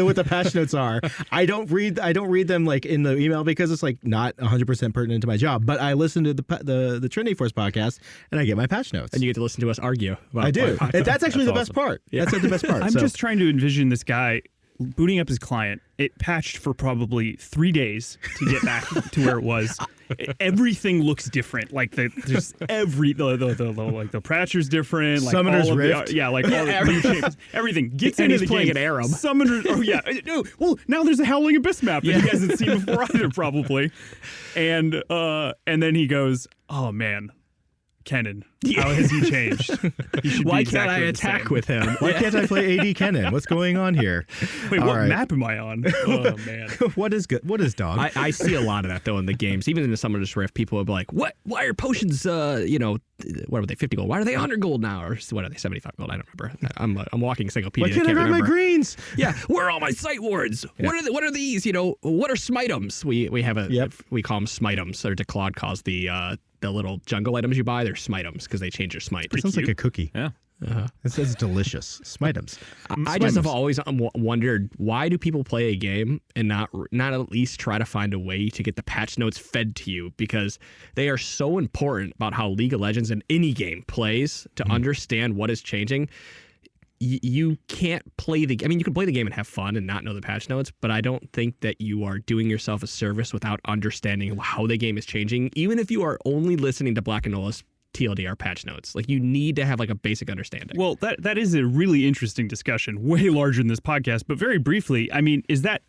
what the patch notes are. I don't read them like in the email because it's like not 100% pertinent to my job. But I listen to the Trinity Force podcast and I get my patch notes. And you get to listen to us argue. I do. And that's actually the best part. Yeah. That's the best part. I'm just trying to envision this guy booting up his client. It patched for probably 3 days to get back to where it was. Everything looks different. Like there's the patcher's different. Like Summoner's Rift. Everything gets into the playing game. an Aram. Summoner. Oh yeah. No. Well, now there's a Howling Abyss map that he hasn't seen before either, probably. And then he goes, "Oh man, Kennen, how has he changed? He should Why be can't I exactly attack with him? Why can't I play AD Kennen? What's going on here? Wait, what map am I on? Oh man, what is good? What is dog? I see a lot of that though in the games. Even in the Summoner's Rift, people will be like, "What? Why are potions? What are they? 50 gold? Why are they 100 gold now? Or what are they? 75 gold? I don't remember. I'm walking Encyclopedia. Why can't I grab my greens? Yeah, where are all my sight wards? Yeah. What are these? What are smitems? We have we call them smitems. Or DeClaude calls the little jungle items you buy. They're smitems because they change your smite. It sounds like a cookie. Yeah. It says delicious. Smitems. I just have always wondered, why do people play a game and not at least try to find a way to get the patch notes fed to you? Because they are so important about how League of Legends and any game plays to understand what is changing. You can't play the game. I mean, you can play the game and have fun and not know the patch notes, but I don't think that you are doing yourself a service without understanding how the game is changing, even if you are only listening to Black and Nola's TLDR patch notes. Like, you need to have like a basic understanding. Well, that is a really interesting discussion, way larger than this podcast. But very briefly, I mean, is that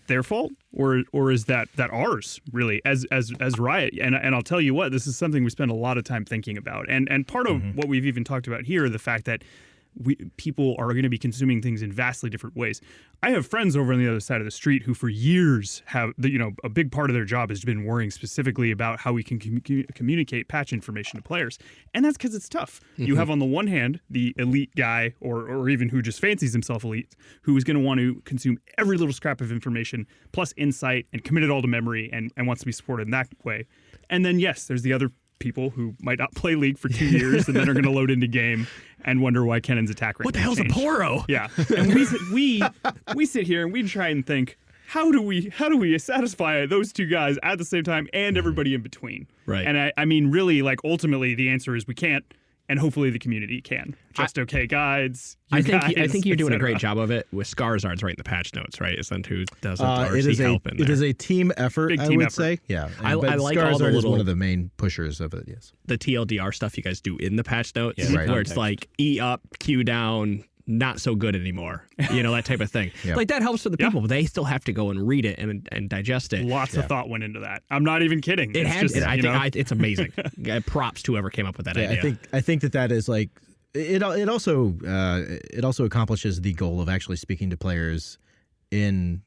their fault or is that ours really as Riot? And I'll tell you what, this is something we spend a lot of time thinking about. And part of what we've even talked about here, the fact that people are going to be consuming things in vastly different ways. I have friends over on the other side of the street who for years have, a big part of their job has been worrying specifically about how we can communicate patch information to players. And that's because it's tough. Mm-hmm. You have on the one hand, the elite guy or even who just fancies himself elite, who is going to want to consume every little scrap of information plus insight and commit it all to memory and wants to be supported in that way. And then, yes, there's the other people who might not play League for 2 years and then are going to load into game and wonder why Kennen's attack rate. What the hell's a Poro? Yeah, and we sit here and we try and think, how do we satisfy those two guys at the same time and everybody in between? Right. And I mean, really, like ultimately, the answer is we can't. And hopefully the community can. Just okay guides. I think you're doing a great job of it with Skarzard's writing the patch notes, right? Isn't who does it? Or is he helping there? It is a team effort, Big I team would effort. say. Yeah. I like Skarzard all the is little, one of the main pushers of it, yes. the TLDR stuff you guys do in the patch notes, Yeah, where it's like E up, Q down, not so good anymore. That type of thing. Yep. Like that helps for the people, but they still have to go and read it and digest it. Lots of thought went into that. I'm not even kidding. It's amazing. Props to whoever came up with that idea. I think that is like it also accomplishes the goal of actually speaking to players in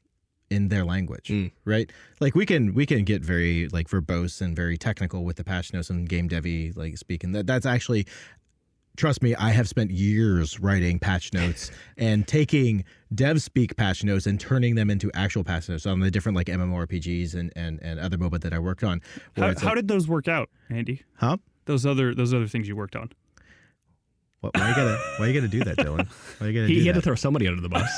their language, right? Like we can get very like verbose and very technical with the patch notes and game devy like speaking. That's actually, trust me, I have spent years writing patch notes and taking dev speak patch notes and turning them into actual patch notes on the different like MMORPGs and other MOBA that I worked on. How did those work out, Andy? Huh? Those other things you worked on. Why you gotta do that, Dylan? Why you gotta do He had that? to throw somebody under the bus.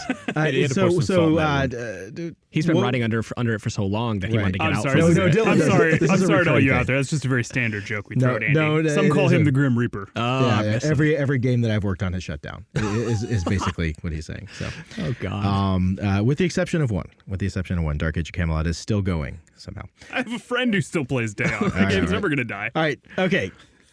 He's been riding under it for so long that he wanted to get I'm out. sorry. Dylan, I'm sorry. this is I'm a sorry to all recurring you thing. out there. That's just a very standard joke we throw at Andy. no, Some call him the Grim Reaper. Yeah, every game that I've worked on has shut down. Is basically what he's saying. So, oh god. with the exception of one, Dark Age of Camelot is still going somehow. I have a friend who still plays Dayon. The game's never gonna die. All right, okay.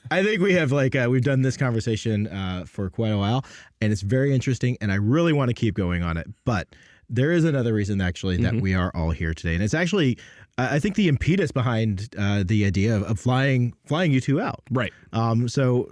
I think we have we've done this conversation for quite a while, and it's very interesting, and I really want to keep going on it. But there is another reason actually that we are all here today, and it's actually I think the impetus behind the idea of flying you two out. Right. So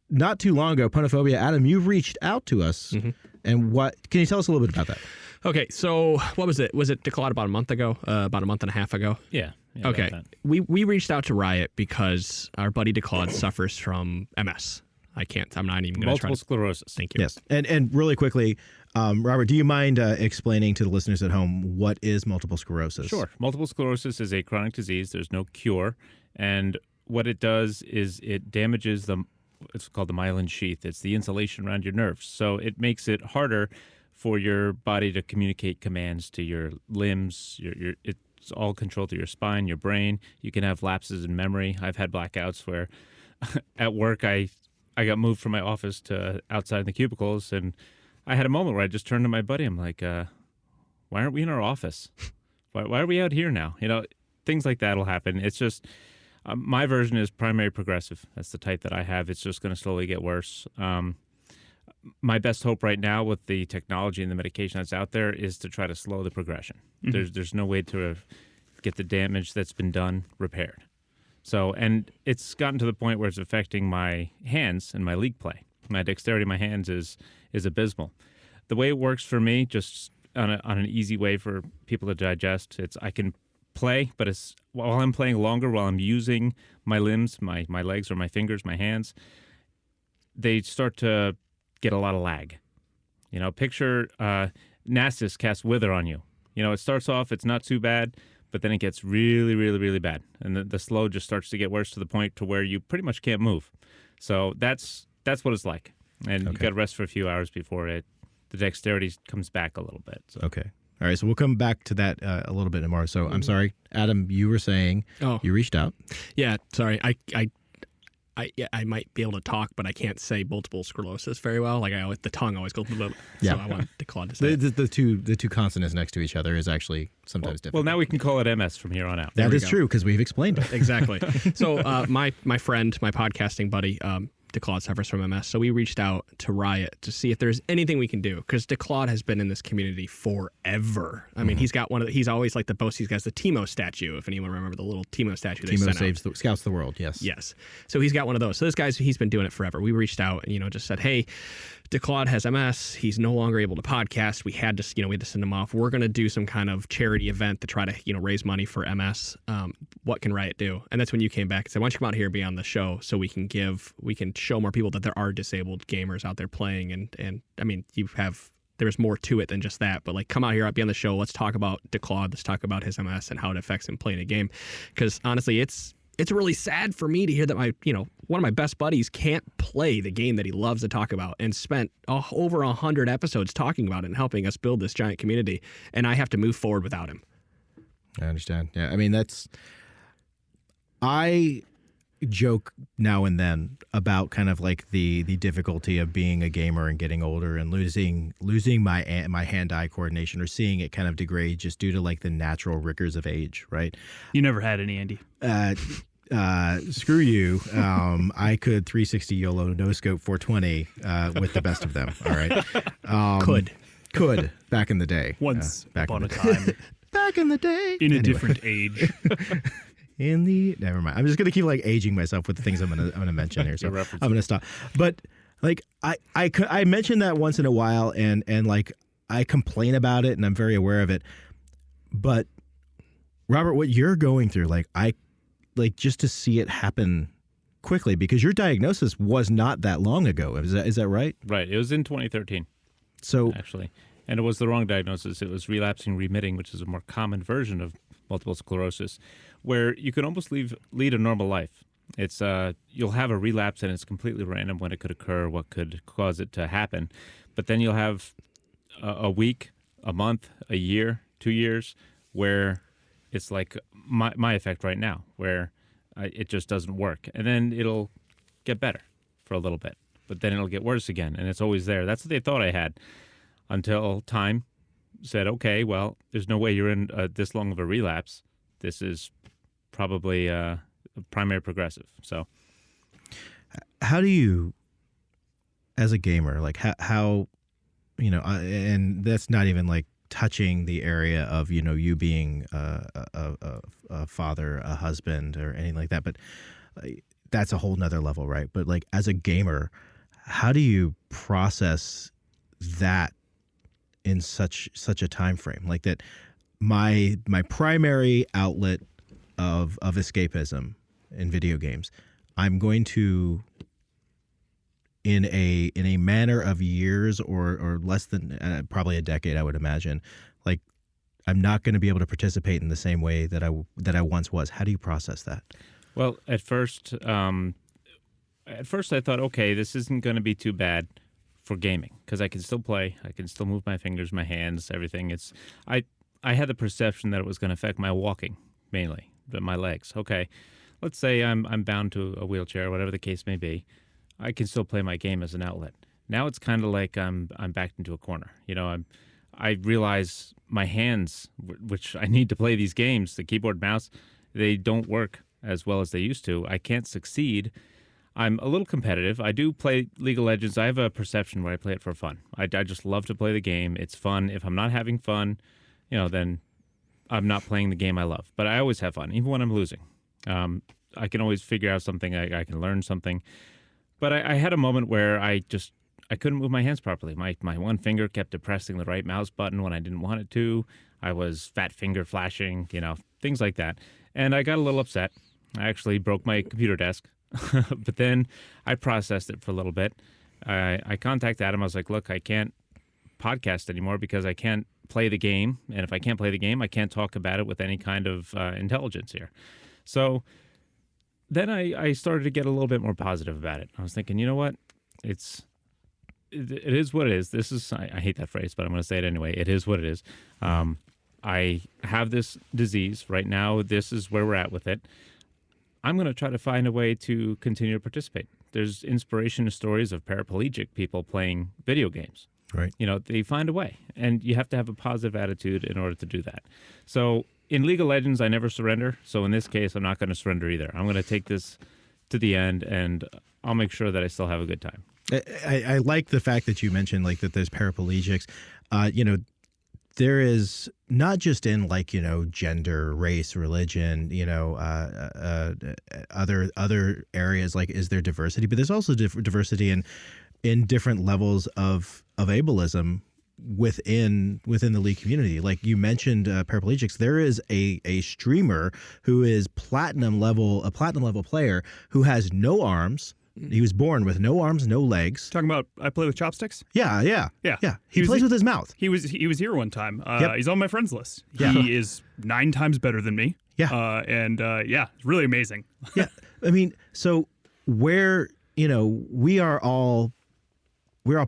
not too long ago, Punophobia, Adam, you reached out to us, and what can you tell us a little bit about that? Okay, so what was it? Was it DeCloud about a month ago? About a month and a half ago? Yeah. Okay. We reached out to Riot because our buddy DeCloud suffers from MS. I'm not even going to try multiple to... sclerosis. Thank you. Yes. And really quickly, Robert, do you mind explaining to the listeners at home what is multiple sclerosis? Sure. Multiple sclerosis is a chronic disease. There's no cure. And what it does is it damages it's called the myelin sheath. It's the insulation around your nerves. So it makes it harder for your body to communicate commands to your limbs. It's all controlled through your spine, your brain. You can have lapses in memory. I've had blackouts where at work I got moved from my office to outside the cubicles, and I had a moment where I just turned to my buddy. I'm like, why aren't we in our office? Why are we out here now? Things like that will happen. It's just my version is primary progressive. That's the type that I have. It's just going to slowly get worse. My best hope right now with the technology and the medication that's out there is to try to slow the progression. There's no way to get the damage that's been done repaired. So, and it's gotten to the point where it's affecting my hands and my league play. My dexterity in my hands is abysmal. The way it works for me, just on an easy way for people to digest, it's I can play, but it's while I'm playing longer, while I'm using my limbs, my legs or my fingers, my hands, they start to get a lot of lag. Picture Nasus cast Wither on you. It starts off, it's not too bad, but then it gets really, really, really bad. And the slow just starts to get worse to the point to where you pretty much can't move. So that's what it's like. And you got to rest for a few hours before the dexterity comes back a little bit. So. Okay. All right. So we'll come back to that a little bit more. So I'm sorry, Adam, you were saying you reached out. Yeah, sorry. I might be able to talk, but I can't say multiple sclerosis very well. Like the tongue always goes. Yeah. So I want DeCloud to say The two consonants next to each other is actually sometimes different. Well, now we can call it MS from here on out. That is true because we've explained it. Exactly. So my friend, my podcasting buddy, DeCloud suffers from MS. So we reached out to Riot to see if there's anything we can do because DeCloud has been in this community forever. I mean, he's got he's always like the boast. He's got the Teemo statue. If anyone remember the little Teemo statue they sent out. Scouts the world. Yes. Yes. So he's got one of those. So this guy's, he's been doing it forever. We reached out and, just said, hey, DeCloud has MS. He's no longer able to podcast. We had to, we had to send him off. We're going to do some kind of charity event to try to, raise money for MS. What can Riot do? And that's when you came back and said, why don't you come out here and be on the show so we can show more people that there are disabled gamers out there playing. And I mean, there's more to it than just that, but come out here, be on the show. Let's talk about DeCloud. Let's talk about his MS and how it affects him playing a game. Because honestly, it's really sad for me to hear that one of my best buddies can't play the game that he loves to talk about and spent over 100 episodes talking about it and helping us build this giant community. And I have to move forward without him. I understand. Yeah. I mean, I joke now and then about kind of the difficulty of being a gamer and getting older and losing my hand-eye coordination or seeing it kind of degrade just due to the natural rigors of age, right? You never had any, Andy. Screw you. I could 360 YOLO no scope 420 with the best of them. All right. Could back in the day. Once back upon a time. Back in the day. In a different age. Never mind. I'm just gonna keep aging myself with the things I'm gonna mention here. So I'm gonna stop. But Like I mention that once in a while, and like I complain about it, and I'm very aware of it. But Robert, what you're going through, just to see it happen quickly, because your diagnosis was not that long ago. Is that right? Right. It was in 2013. So actually, and it was the wrong diagnosis. It was relapsing remitting, which is a more common version of multiple sclerosis, where you can almost lead a normal life. It's you'll have a relapse, and it's completely random when it could occur, what could cause it to happen. But then you'll have a week, a month, a year, 2 years, where it's like my effect right now, where it just doesn't work. And then it'll get better for a little bit, but then it'll get worse again, and it's always there. That's what they thought I had until time said, okay, well, there's no way you're in this long of a relapse. This is probably primary progressive. So how do you, as a gamer, like how and that's not even like touching the area of you being a father, a husband, or anything like that, but that's a whole nother level, right? But like as a gamer, how do you process that in such a time frame? Like that my primary outlet of escapism in video games, I'm going to, in a manner of years or less than probably a decade, I would imagine, like I'm not going to be able to participate in the same way that I once was. How do you process that? Well, at first I thought, okay, this isn't going to be too bad for gaming, because I can still play, I can still move my fingers, my hands, everything. I had the perception that it was going to affect my walking mainly, but my legs. Okay, let's say I'm bound to a wheelchair, whatever the case may be. I can still play my game as an outlet. Now it's kind of like I'm backed into a corner. I realize my hands, which I need to play these games, the keyboard, mouse, they don't work as well as they used to. I can't succeed. I'm a little competitive. I do play League of Legends. I have a perception where I play it for fun. I just love to play the game. It's fun. If I'm not having fun, then I'm not playing the game I love. But I always have fun, even when I'm losing. I can always figure out something. I can learn something. But I had a moment where I couldn't move my hands properly. My one finger kept depressing the right mouse button when I didn't want it to. I was fat finger flashing, things like that. And I got a little upset. I actually broke my computer desk. But then I processed it for a little bit. I contacted Adam. I was like, look, I can't podcast anymore because I can't play the game. And if I can't play the game, I can't talk about it with any kind of intelligence here. So then I started to get a little bit more positive about it. I was thinking, you know what? It is what it is. This is, I hate that phrase, but I'm going to say it anyway. It is what it is. I have this disease right now. This is where we're at with it. I'm going to try to find a way to continue to participate. There's inspiration stories of paraplegic people playing video games. Right. They find a way, and you have to have a positive attitude in order to do that. So in League of Legends, I never surrender. So in this case, I'm not going to surrender either. I'm going to take this to the end, and I'll make sure that I still have a good time. I like the fact that you mentioned like that there's paraplegics. There is not just in gender, race, religion, other areas, like is there diversity, but there's also diversity in different levels of ableism within the League community. Like you mentioned paraplegics, there is a streamer who is a platinum level player who has no arms. He was born with no arms, no legs. Talking about I play with chopsticks? Yeah. He plays with his mouth. He was here one time. Yep. He's on my friends list. Yeah. He is 9 times better than me. Yeah. It's really amazing. Yeah. I mean, so where, we're all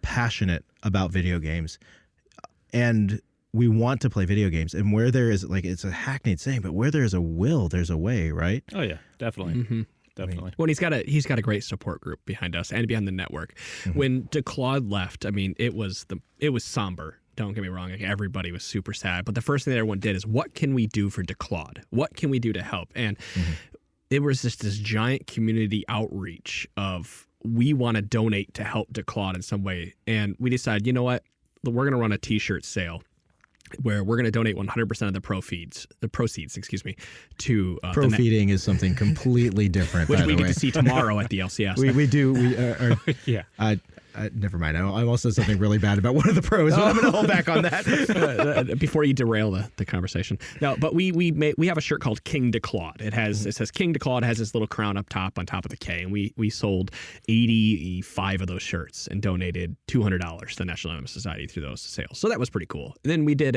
passionate about video games, and we want to play video games, and where there is, like, it's a hackneyed saying, but where there is a will, there's a way, right? Oh yeah, definitely. Mm-hmm. Definitely. Well, he's got a great support group behind us and behind the network. Mm-hmm. When DeClaude left, I mean, it was somber. Don't get me wrong. Like, everybody was super sad. But the first thing that everyone did is, what can we do for DeClaude? What can we do to help? And it was just this giant community outreach of, we want to donate to help DeClaude in some way. And we decided, you know what? We're going to run a T-shirt sale where we're going to donate 100% of the proceeds, to Pro-feeding is something completely different, which by we the get way. to see tomorrow at the LCS. We do. Yeah. Never mind. I almost said something really bad about one of the pros, but I'm going to hold back on that. Before you derail the conversation. No, but we have a shirt called King DeClaude. It says King DeClaude, has this little crown up top on top of the K, and we sold 85 of those shirts and donated $200 to the National Honor Society through those sales. So that was pretty cool. And then we did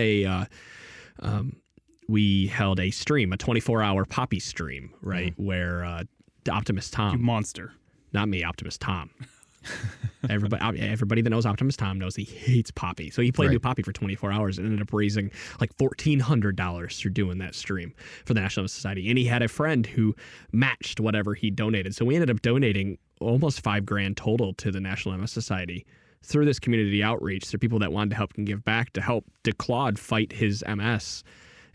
we held a stream, a 24-hour Poppy stream, right, where Optimus Tom, You monster. not me, Optimus Tom. Everybody that knows Optimus Tom knows he hates Poppy. So he played New Poppy for 24 hours and ended up raising like $1,400 through doing that stream for the National Honor Society. And he had a friend who matched whatever he donated. So we ended up donating almost $5,000 total to the National Honor Society through this community outreach. There are people that wanted to help and give back to help DeClaude fight his MS.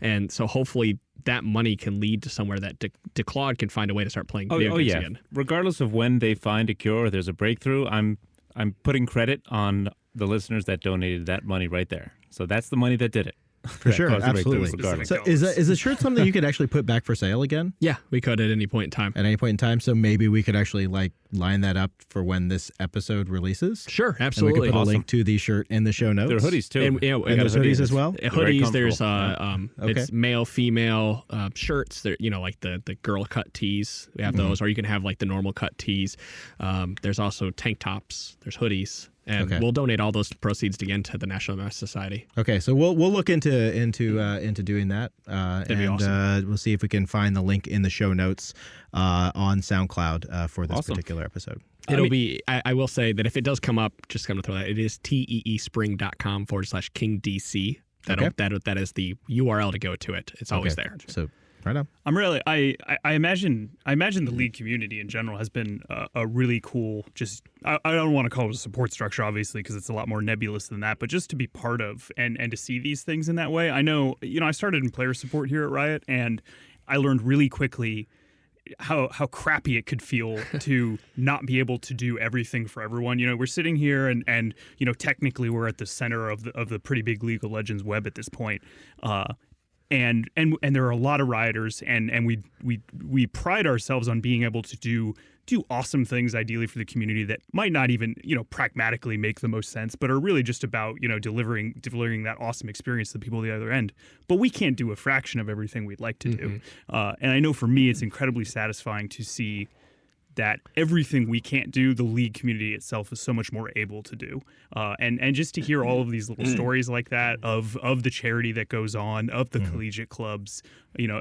And so hopefully that money can lead to somewhere that DeClaude can find a way to start playing video games again. Regardless of when they find a cure or there's a breakthrough, I'm putting credit on the listeners that donated that money right there. So that's the money that did it. For sure, absolutely. So is the shirt something you could actually put back for sale again? Yeah, we could at any point in time. At any point in time. So maybe we could actually like line that up for when this episode releases. Sure, And absolutely. we could put a link to the shirt in the show notes. There are hoodies too. And, And there's hoodies as well. Hoodies. There's Okay. it's male, female shirts. There, like the girl cut tees. We have those, or you can have like the normal cut tees. There's also tank tops. There's hoodies. And we'll donate all those proceeds again to the National Honor Society. Okay, so we'll look into doing that, That'd be and awesome. we'll see if we can find the link in the show notes on SoundCloud for this particular episode. It'll be. I will say that if it does come up, just going to throw that. It is teespring.com/KingDC. That is the URL to go to it. It's always there. So right on. I'm really I imagine the league community in general has been a really cool, just I don't want to call it a support structure obviously because it's a lot more nebulous than that, but just to be part of and to see these things in that way. I know, I started in player support here at Riot, and I learned really quickly how crappy it could feel to not be able to do everything for everyone. We're sitting here and technically we're at the center of the pretty big League of Legends web at this point. And there are a lot of rioters, and we pride ourselves on being able to do awesome things ideally for the community that might not even pragmatically make the most sense, but are really just about delivering that awesome experience to the people at the other end. But we can't do a fraction of everything we'd like to do, and I know for me it's incredibly satisfying to see that everything we can't do, the league community itself is so much more able to do. And just to hear all of these little stories like that of the charity that goes on, of the collegiate clubs,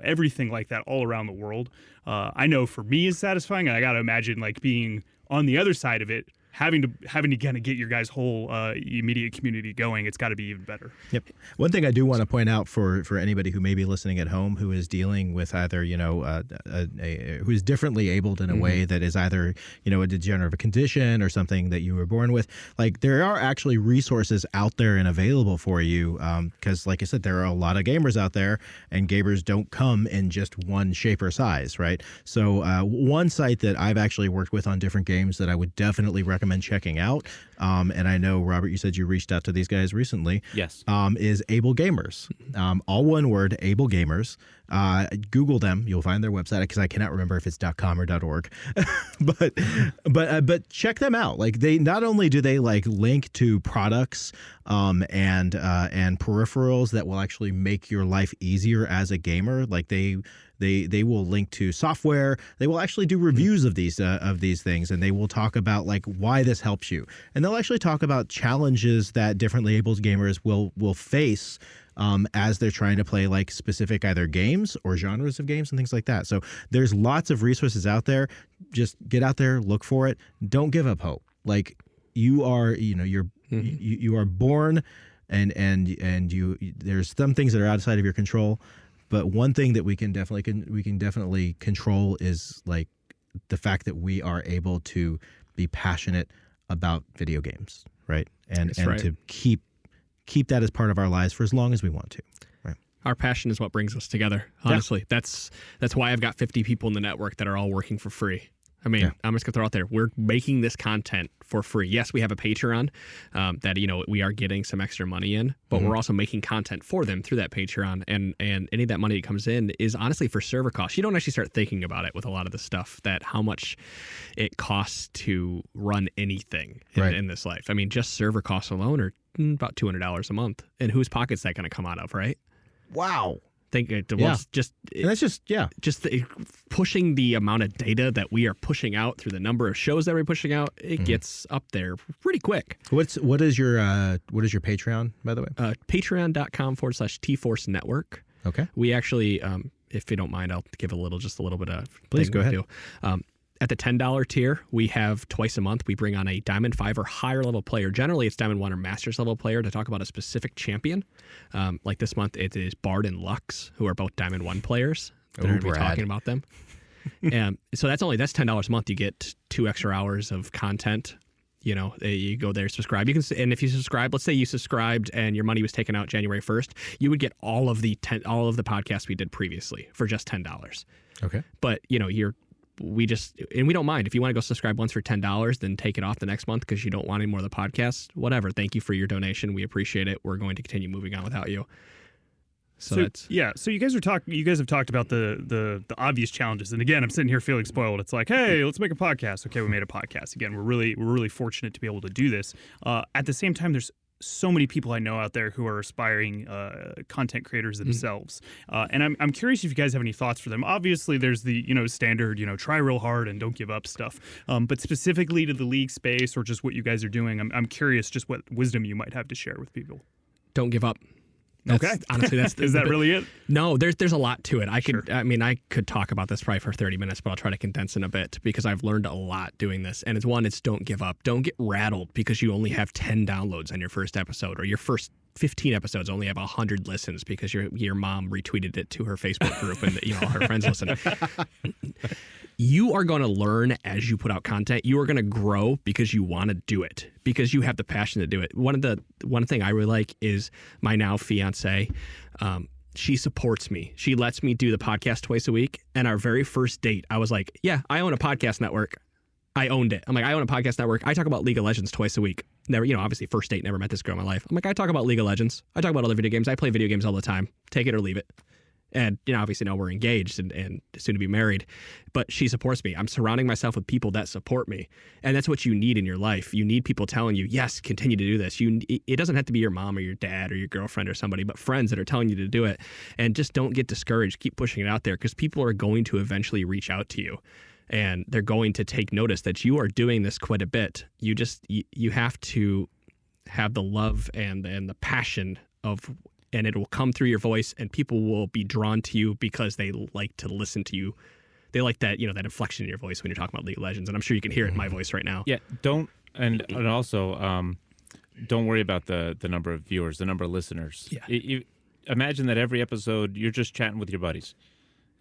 everything like that all around the world. I know for me is satisfying. And I got to imagine like being on the other side of it, having to kind of get your guys' whole immediate community going. It's got to be even better. Yep. One thing I do want to point out for anybody who may be listening at home who is dealing with either who is differently abled in a way that is either a degenerative condition or something that you were born with, like there are actually resources out there and available for you because like I said, there are a lot of gamers out there, and gamers don't come in just one shape or size, right? So one site that I've actually worked with on different games that I would definitely recommend checking out, and I know, Robert, you said you reached out to these guys recently. Yes. Is Able Gamers. All one word, Able Gamers. Google them. You'll find their website because I cannot remember if it's .com or .org. but check them out. Like they not only do they like link to products and peripherals that will actually make your life easier as a gamer. Like they will link to software. They will actually do reviews of these things, and they will talk about like why this helps you. And they'll actually talk about challenges that differently abled gamers will face as they're trying to play like specific either games or genres of games and things like that. So there's lots of resources out there. Just get out there, look for it. Don't give up hope. Like you are, you are born, and you there's some things that are outside of your control. But one thing that we can definitely control is like the fact that we are able to be passionate about video games, right? And to keep that as part of our lives for as long as we want to. Right. Our passion is what brings us together. Honestly, that's why I've got 50 people in the network that are all working for free. I mean, Yeah. I'm just gonna throw out there, we're making this content for free. Yes, we have a Patreon that we are getting some extra money in, but we're also making content for them through that Patreon, and any of that money that comes in is honestly for server costs. You don't actually start thinking about it with a lot of the stuff, that how much it costs to run anything in this life. I mean, just server costs alone are about $200 a month, and whose pocket's that going to come out of, right? Wow. Think it Yeah. just And that's just pushing the amount of data that we are pushing out through the number of shows that we're pushing out. It gets up there pretty quick. What is your Patreon, by the way? Patreon.com/TForce Network. Okay. We actually, if you don't mind, I'll give just a little bit of. Please go ahead. At the $10 tier, we have twice a month, we bring on a Diamond 5 or higher level player. Generally, it's Diamond 1 or Masters level player to talk about a specific champion. Like this month, it is Bard and Lux, who are both Diamond 1 players. We're going to be talking about them. And so that's $10 a month. You get 2 extra hours of content. You go there, subscribe. And if you subscribe, let's say you subscribed and your money was taken out January 1st, you would get all of the podcasts we did previously for just $10. Okay. But we don't mind if you want to go subscribe once for $10, then take it off the next month because you don't want any more of the podcasts. Whatever. Thank you for your donation. We appreciate it. We're going to continue moving on without you. So that's So you guys have talked about the obvious challenges, and again, I'm sitting here feeling spoiled. It's like, hey, let's make a podcast. Okay, we made a podcast. Again, we're really fortunate to be able to do this. At the same time, there's so many people I know out there who are aspiring content creators themselves, and I'm curious if you guys have any thoughts for them. Obviously, there's the standard try real hard and don't give up stuff, but specifically to the league space or just what you guys are doing, I'm curious just what wisdom you might have to share with people. Don't give up. Honestly, that's is that really it? No, there's a lot to it. I could talk about this probably for 30 minutes, but I'll try to condense in a bit because I've learned a lot doing this. And it's don't give up. Don't get rattled because you only have 10 downloads on your first episode, or your first 15 episodes only have 100 listens because your mom retweeted it to her Facebook group and all her friends listen. You are going to learn as you put out content. You are going to grow because you want to do it, because you have the passion to do it. One thing I really like is my now fiance. She supports me. She lets me do the podcast twice a week. And our very first date, I was like, yeah, I own a podcast network. I owned it. I'm like, I own a podcast network. I talk about League of Legends twice a week. Never, obviously first date, never met this girl in my life. I'm like, I talk about League of Legends. I talk about other video games. I play video games all the time. Take it or leave it. And, obviously now we're engaged and soon to be married, but she supports me. I'm surrounding myself with people that support me. And that's what you need in your life. You need people telling you, yes, continue to do this. It doesn't have to be your mom or your dad or your girlfriend or somebody, but friends that are telling you to do it. And just don't get discouraged. Keep pushing it out there because people are going to eventually reach out to you. And they're going to take notice that you are doing this quite a bit. You have to have the love and the passion and it will come through your voice, and people will be drawn to you because they like to listen to you. They like that, that inflection in your voice when you're talking about League of Legends, and I'm sure you can hear it in my voice right now. Yeah, and also don't worry about the number of viewers, the number of listeners. Yeah. You imagine that every episode you're just chatting with your buddies,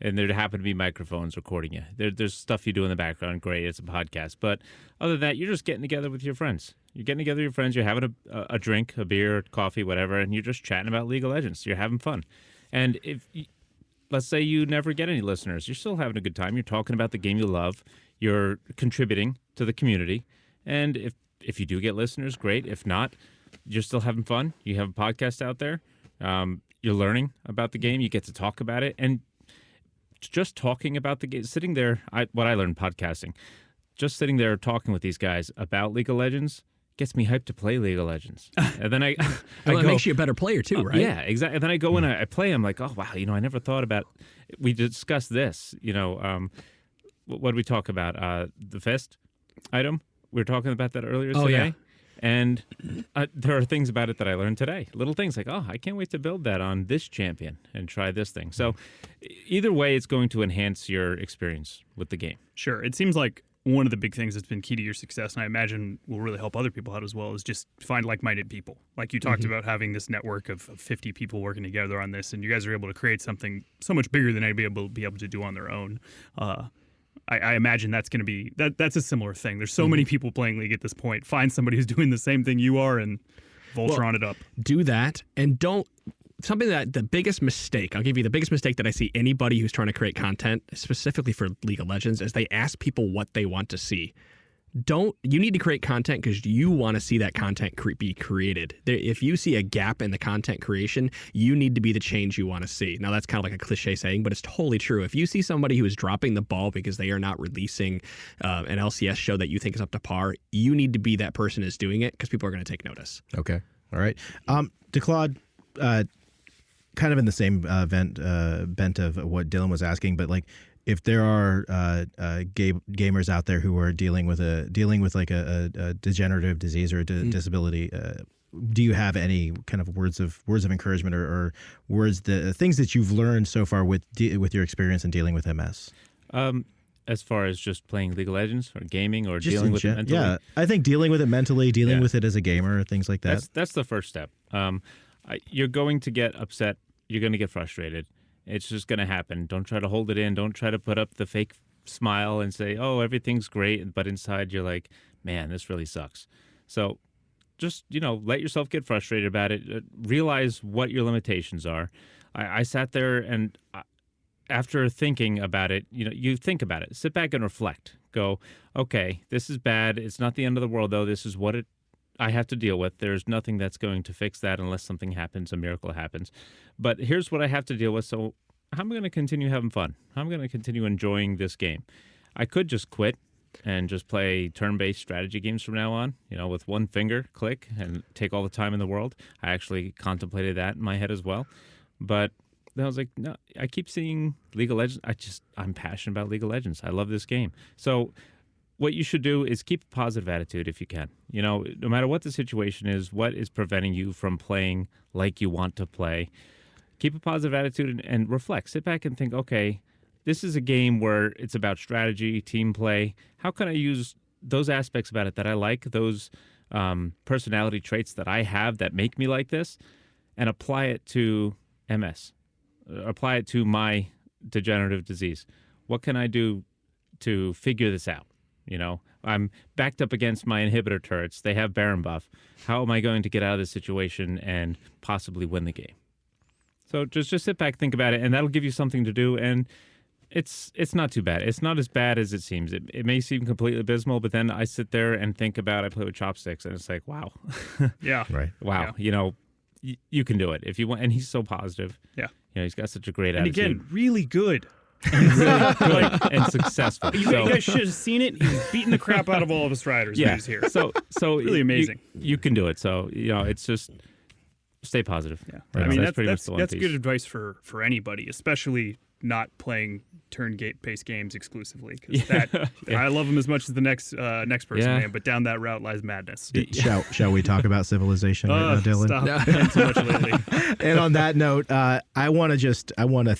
and there happen to be microphones recording you. There's stuff you do in the background. Great, it's a podcast. But other than that, you're just getting together with your friends. You're getting together with your friends. You're having a drink, a beer, coffee, whatever, and you're just chatting about League of Legends. You're having fun. And let's say you never get any listeners, you're still having a good time. You're talking about the game you love. You're contributing to the community. And if you do get listeners, great. If not, you're still having fun. You have a podcast out there. You're learning about the game. You get to talk about it. And just talking about the game, sitting there, what I learned podcasting, just sitting there talking with these guys about League of Legends gets me hyped to play League of Legends. And then it makes you a better player too, right? Yeah, exactly. And then I go in, I play. I'm like, oh wow, I never thought about. We discussed this. What did we talk about? The fist item. We were talking about that earlier today. Yeah. And there are things about it that I learned today. Little things like, oh, I can't wait to build that on this champion and try this thing. So either way, it's going to enhance your experience with the game. Sure. It seems like one of the big things that's been key to your success, and I imagine will really help other people out as well, is just find like-minded people. Like you talked about having this network of 50 people working together on this, and you guys are able to create something so much bigger than anybody will be able to do on their own. I imagine that's going to be that's a similar thing. There's so many people playing League at this point. Find somebody who's doing the same thing you are and Voltron it up. Do that, and don't something that the biggest mistake, I'll give you the biggest mistake that I see anybody who's trying to create content, specifically for League of Legends, is they ask people what they want to see. You need to create content because you want to see that content be created. If you see a gap in the content creation, you need to be the change you want to see. Now, that's kind of like a cliche saying, but it's totally true. If you see somebody who is dropping the ball because they are not releasing an LCS show that you think is up to par, you need to be that person who's doing it because people are going to take notice. Okay. All right. DeClaude, kind of in the same bent of what Dylan was asking, but like, if there are gamers out there who are dealing with like a degenerative disease or a disability, do you have any kind of words of encouragement or things that you've learned so far with your experience in dealing with MS? As far as just playing League of Legends or gaming or Just dealing with it mentally? Yeah, I think dealing with it mentally, dealing with it as a gamer, things like that. That's the first step. You're going to get upset. You're going to get frustrated. It's just going to happen. Don't try to hold it in. Don't try to put up the fake smile and say, oh, everything's great. But inside you're like, man, this really sucks. So just, let yourself get frustrated about it. Realize what your limitations are. I sat there and after thinking about it, you think about it. Sit back and reflect. Go, okay, this is bad. It's not the end of the world, though. This is what I have to deal with. There's nothing that's going to fix that unless something happens, a miracle happens. But here's what I have to deal with. So how am I going to continue having fun? How am I going to continue enjoying this game? I could just quit and just play turn-based strategy games from now on, with one finger click and take all the time in the world. I actually contemplated that in my head as well. But then I was like, no, I keep seeing League of Legends. I'm passionate about League of Legends. I love this game. So what you should do is keep a positive attitude if you can. No matter what the situation is, what is preventing you from playing like you want to play, keep a positive attitude and reflect. Sit back and think, okay, this is a game where it's about strategy, team play. How can I use those aspects about it that I like, those personality traits that I have that make me like this, and apply it to MS, apply it to my degenerative disease? What can I do to figure this out? I'm backed up against my inhibitor turrets. They have Baron buff. How am I going to get out of this situation and possibly win the game? So just sit back, think about it, and that'll give you something to do. And it's not too bad. It's not as bad as it seems. It may seem completely abysmal, but then I sit there and think about I play with chopsticks, and it's like, wow. Yeah. Right. Wow. Yeah. You can do it if you want. And he's so positive. Yeah. He's got such a great and attitude. And again, really good. Really good and successful. You guys should have seen it. He's beating the crap out of all of us riders when he's here. So really amazing. You can do it. So it's just stay positive. Yeah, Right. I mean that's pretty much the one that's piece. good advice for anybody, especially not playing turn-based games exclusively. I love them as much as the next person, man. But down that route lies madness. Shall we talk about Civilization right now, Dylan? Stop. Been too much lately. And on that note, I want to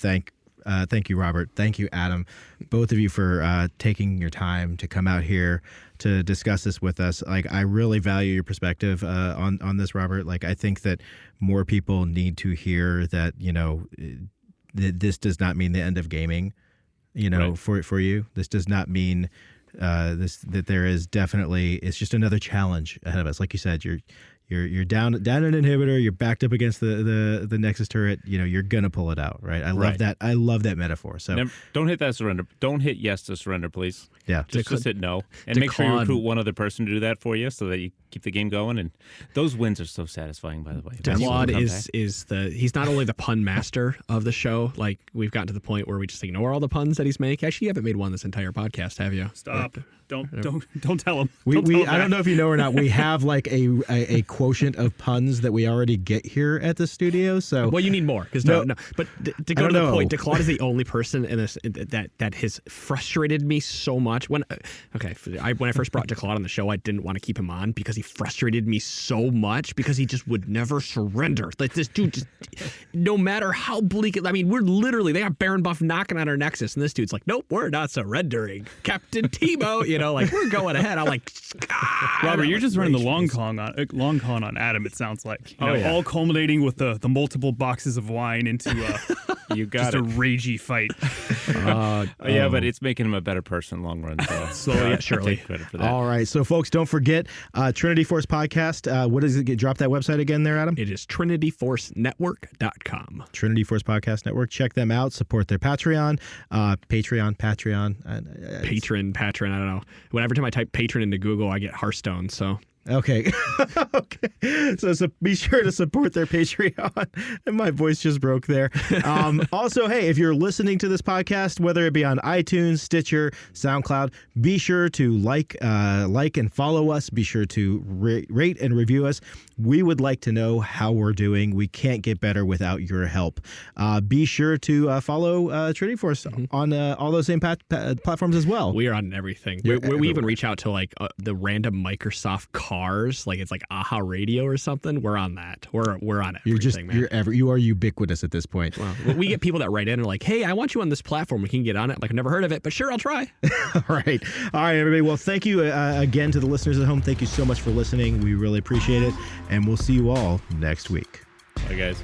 thank you, Robert. Thank you, Adam, both of you for taking your time to come out here to discuss this with us. Like, I really value your perspective on this, Robert. Like, I think that more people need to hear that, that this does not mean the end of gaming, Right. for you. This does not mean that there is definitely, it's just another challenge ahead of us. Like you said, you're down an inhibitor, you're backed up against the Nexus turret, you're gonna pull it out, right? I love that metaphor. So don't hit that surrender. Don't hit yes to surrender, please. Yeah. Just hit no. And make sure you recruit one other person to do that for you so that you keep the game going. And those wins are so satisfying, by the way. DeClaude he's not only the pun master of the show, like we've gotten to the point where we just ignore all the puns that he's making. Actually, you haven't made one this entire podcast, have you? Stop. Don't tell him. I don't know if you know or not, we have like a quotient of puns that we already get here at the studio. So well, you need more because no. But to go to the point, DeClaude is the only person in this that has frustrated me so much. When I first brought DeClaude on the show, I didn't want to keep him on because he frustrated me so much because he just would never surrender. Like this dude, just no matter how bleak it. I mean, they got Baron buff knocking on our Nexus, and this dude's like, nope, we're not surrendering, Captain Tebow. Like we're going ahead. I'm like, Robert, you're just running the long con on Adam. It sounds like all culminating with the multiple boxes of wine into you got just a ragey fight. But it's making him a better person in the long run. So surely. Take credit for that. All right, so folks, don't forget Trinity Trinity Force Podcast. What does it get? Drop that website again there, Adam. It is trinityforcenetwork.com. Trinity Force Podcast Network. Check them out. Support their Patreon. Patreon. Patron. I don't know. Whenever time I type patron into Google, I get Hearthstone. So. Okay. Okay. So be sure to support their Patreon. And my voice just broke there. Also, hey, if you're listening to this podcast, whether it be on iTunes, Stitcher, SoundCloud, be sure to like and follow us. Be sure to rate and review us. We would like to know how we're doing. We can't get better without your help. Be sure to follow Trinity Force on all those same platforms as well. We are on everything. We even reach out to like the random Microsoft cars, like it's like AHA Radio or something. We're on that. We're on everything, man. You are ubiquitous at this point. Well, we get people that write in and are like, "Hey, I want you on this platform. We can get on it." Like, I've never heard of it, but sure, I'll try. All right, everybody. Well, thank you again to the listeners at home. Thank you so much for listening. We really appreciate it, and we'll see you all next week. Bye, guys.